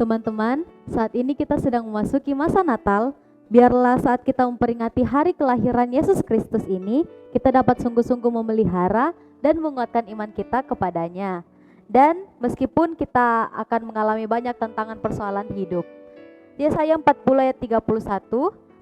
Teman-teman, saat ini kita sedang memasuki masa Natal. Biarlah saat kita memperingati hari kelahiran Yesus Kristus ini, kita dapat sungguh-sungguh memelihara dan menguatkan iman kita kepadanya. Dan meskipun kita akan mengalami banyak tantangan persoalan hidup. Yesaya 40 ayat 31,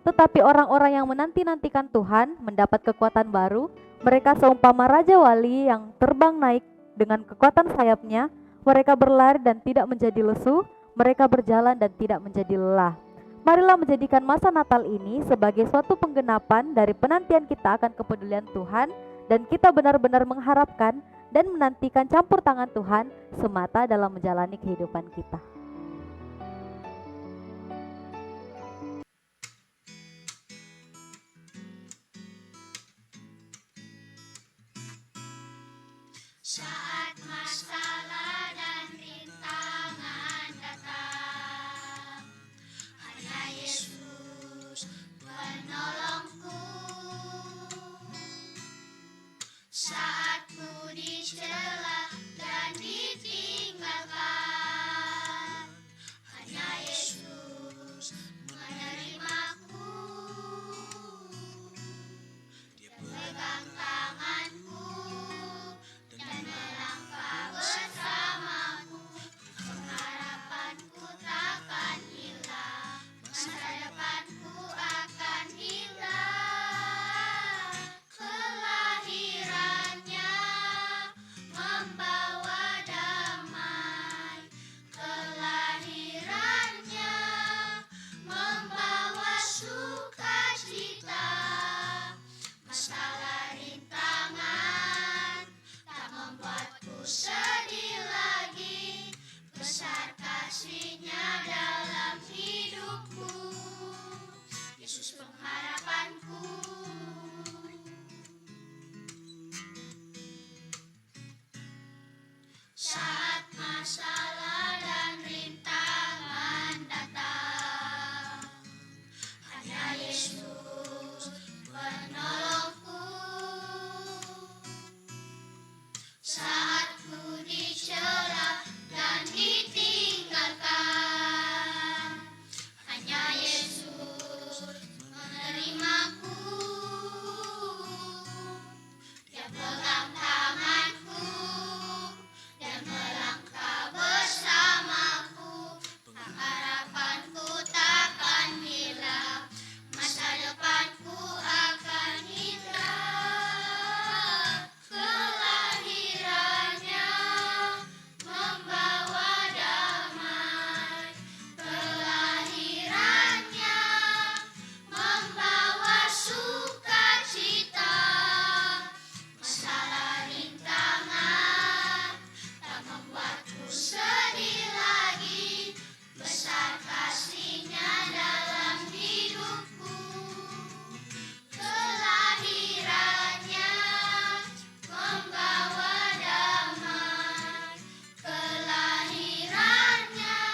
tetapi orang-orang yang menanti-nantikan Tuhan mendapat kekuatan baru. Mereka seumpama Raja Wali yang terbang naik dengan kekuatan sayapnya. Mereka berlari dan tidak menjadi lesu, mereka berjalan dan tidak menjadi lelah. Marilah menjadikan masa Natal ini sebagai suatu penggenapan dari penantian kita akan kepedulian Tuhan, dan kita benar-benar mengharapkan dan menantikan campur tangan Tuhan semata dalam menjalani kehidupan kita. Saat masalah dan rintangan datang, hanya Yesus penolongku. Saat ku dicela dan ditinggalkan, hanya Yesus menerimaku. Dia pegang tanganku dan melangkah bersamaku. Pengharapanku takkan hilang, masa depanku akan indah. Kelahirannya membawa damai, kelahirannya membawa sukacita. Masalah rintangan tak membuatku sedih lagi, besar kasih-Nya dalam hidupku. Yesus pengharapanku. Saat masalah dan rintangan datang, hanya Yesus penolongku. Saat ku dicela dan ditinggalkan, hanya Yesus menerimaku. Dia pegang tanganku dan melangkah bersamaku. Pengharapanku takkan hilang, masa depanku akan indah. Kelahirannya membawa damai, kelahirannya membawa sukacita. Masalah rintangan tak membuatku sedih lagi, besar kasih-Nya dalam hidupku. Kelahirannya membawa damai, kelahirannya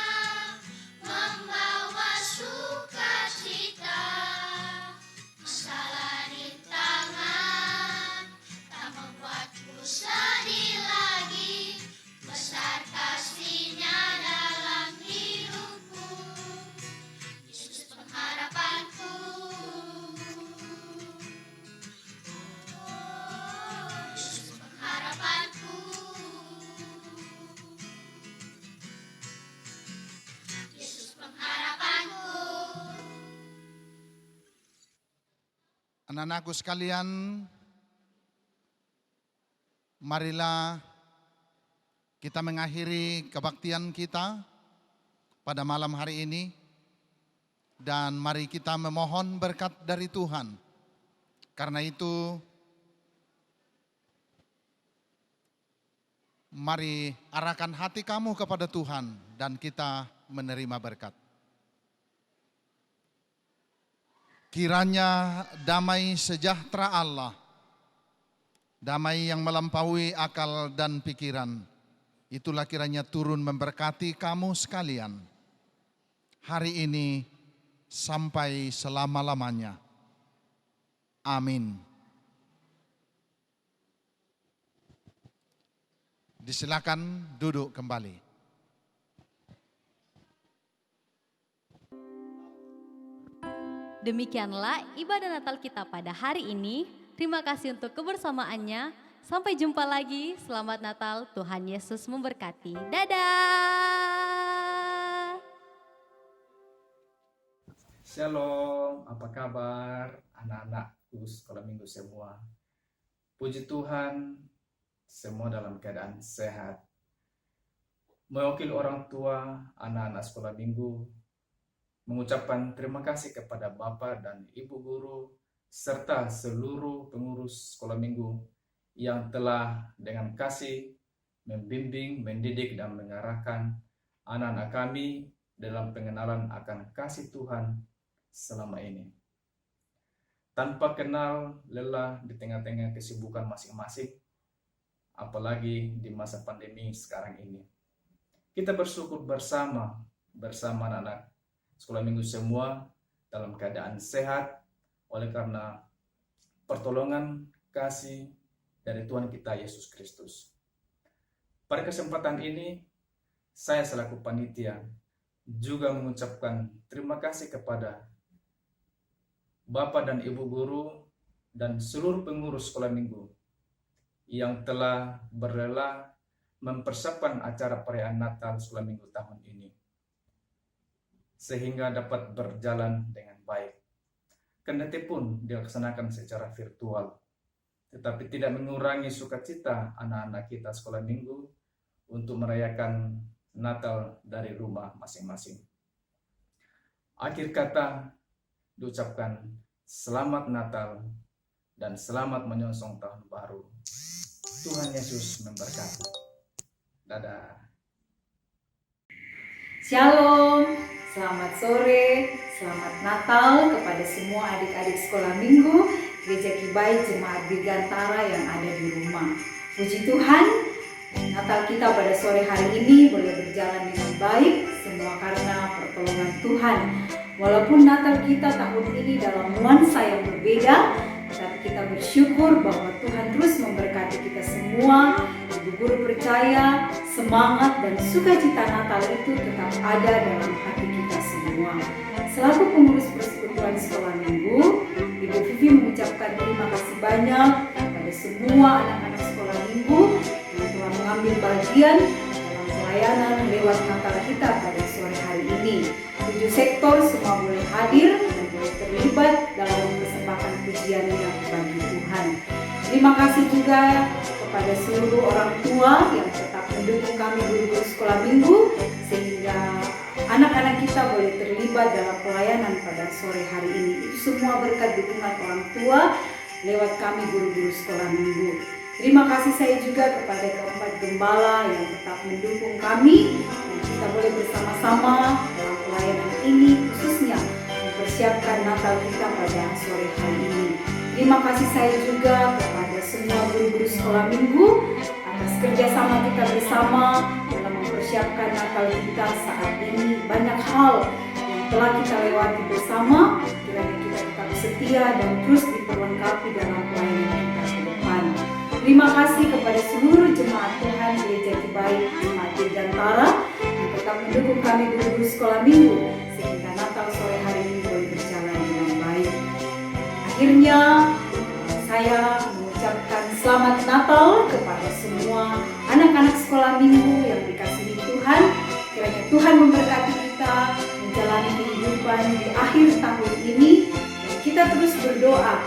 membawa sukacita. Masalah rintangan tak membuatku sedih lagi, besar kasih-Nya dalam hidupku. Yesus pengharapanku. Yesus pengharapanku. Yesus pengharapanku. Anak-anakku sekalian, marilah kita mengakhiri kebaktian kita pada malam hari ini, dan mari kita memohon berkat dari Tuhan. Karena itu, mari arahkan hati kamu kepada Tuhan dan kita menerima berkat. Kiranya damai sejahtera Allah, damai yang melampaui akal dan pikiran, itulah kiranya turun memberkati kamu sekalian hari ini sampai selama-lamanya. Amin. Disilakan duduk kembali. Demikianlah ibadah Natal kita pada hari ini. Terima kasih untuk kebersamaannya. Sampai jumpa lagi. Selamat Natal, Tuhan Yesus memberkati. Dadah. Shalom, apa kabar anak-anakku sekolah minggu semua? Puji Tuhan, semua dalam keadaan sehat. Mewakili orang tua, anak-anak sekolah minggu, mengucapkan terima kasih kepada Bapak dan Ibu guru, serta seluruh pengurus sekolah minggu yang telah dengan kasih membimbing, mendidik, dan mengarahkan anak-anak kami dalam pengenalan akan kasih Tuhan selama ini. Tanpa kenal lelah di tengah-tengah kesibukan masing-masing, apalagi di masa pandemi sekarang ini. Kita bersyukur bersama anak-anak sekolah minggu semua dalam keadaan sehat oleh karena pertolongan kasih dari Tuhan kita Yesus Kristus. Pada kesempatan ini, saya selaku panitia juga mengucapkan terima kasih kepada Bapak dan Ibu guru dan seluruh pengurus sekolah minggu yang telah berrela mempersiapkan acara perayaan Natal sekolah minggu tahun ini, sehingga dapat berjalan dengan baik. Kendati pun dilaksanakan secara virtual, tetapi tidak mengurangi sukacita anak-anak kita sekolah minggu untuk merayakan Natal dari rumah masing-masing. Akhir kata diucapkan selamat Natal dan selamat menyongsong tahun baru. Tuhan Yesus memberkati. Dadah. Shalom, selamat sore, selamat Natal kepada semua adik-adik sekolah minggu Gereja Kibai Jemaat Dirgantara yang ada di rumah. Puji Tuhan, Natal kita pada sore hari ini boleh berjalan dengan baik, semua karena pertolongan Tuhan. Walaupun Natal kita tahun ini dalam nuansa yang berbeda, tapi kita bersyukur bahwa Tuhan terus memberkati kita semua. Ibu guru percaya semangat dan sukacita Natal itu tetap ada dalam hati kita semua. Selaku pengurus persekutuan sekolah minggu, Ibu Vivi mengucapkan terima kasih banyak kepada semua anak-anak sekolah minggu yang telah mengambil bagian dalam pelayanan lewat Natal kita pada sore hari ini. 7 sektor semua boleh hadir dan boleh terlibat dalam persembahan pujian yang bagi Tuhan. Terima kasih juga kepada seluruh orang tua yang tetap mendukung kami guru-guru sekolah minggu sehingga anak-anak kita boleh terlibat dalam pelayanan pada sore hari ini. Itu semua berkat dukungan orang tua lewat kami guru-guru sekolah minggu. Terima kasih saya juga kepada keempat gembala yang tetap mendukung kami dan kita boleh bersama-sama dalam pelayanan ini, khususnya mempersiapkan Natal kita pada sore hari ini. Terima kasih saya juga kepada semua guru-guru sekolah minggu atas kerjasama kita bersama dalam mempersiapkan Natal kita saat ini. Banyak hal yang telah kita lewati bersama, kiranya kita tetap setia dan terus diperlengkapi dalam pelayanan kita ke depan. Terima kasih kepada seluruh jemaat Tuhan Gereja Kibai Jemaat Dirgantara yang tetap mendukung kami guru-guru sekolah minggu sehingga Natal sore hari ini boleh berjalan dengan baik. Akhirnya saya mengucapkan selamat Natal kepada semua anak-anak sekolah minggu yang dikasihi Tuhan. Kiranya Tuhan memberkati kita menjalani kehidupan di akhir tahun ini dan kita terus berdoa.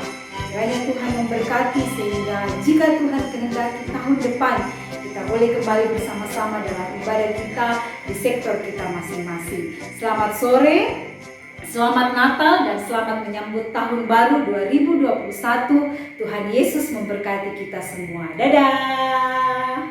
Kiranya Tuhan memberkati sehingga jika Tuhan kehendaki tahun depan kita boleh kembali bersama-sama dalam ibadah kita di sektor kita masing-masing. Selamat sore, selamat Natal dan selamat menyambut tahun baru 2021. Tuhan Yesus memberkati kita semua. Dadah.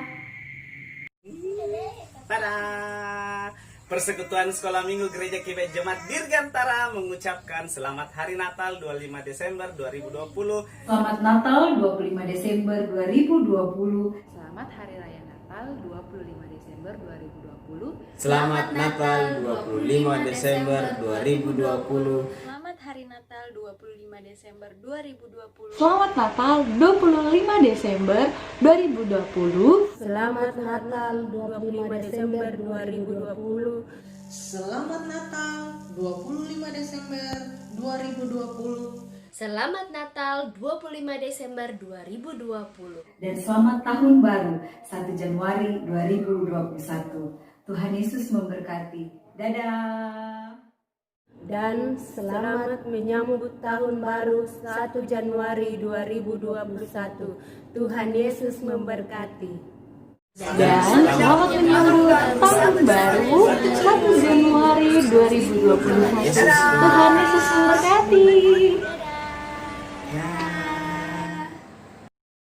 Dadah. Persekutuan Sekolah Minggu Gereja Kibai Jemaat Dirgantara mengucapkan selamat Hari Natal 25 Desember 2020. Selamat Natal 25 Desember 2020. Selamat Hari Raya Natal 25 Desember 2020. Selamat Natal 25 Desember 2020. Selamat Hari Natal 25 Desember 2020. Selamat Natal 25 Desember 2020. Selamat Natal 25 Desember 2020. Selamat Natal 25 Desember 2020. Selamat Natal 25 Desember 2020. Dan selamat tahun baru 1 Januari 2021. Tuhan Yesus memberkati. Dadah. Dan selamat menyambut tahun baru 1 Januari 2021. Tuhan Yesus memberkati. Dan selamat menyambut tahun baru 1 Januari 2021. Tuhan Yesus memberkati.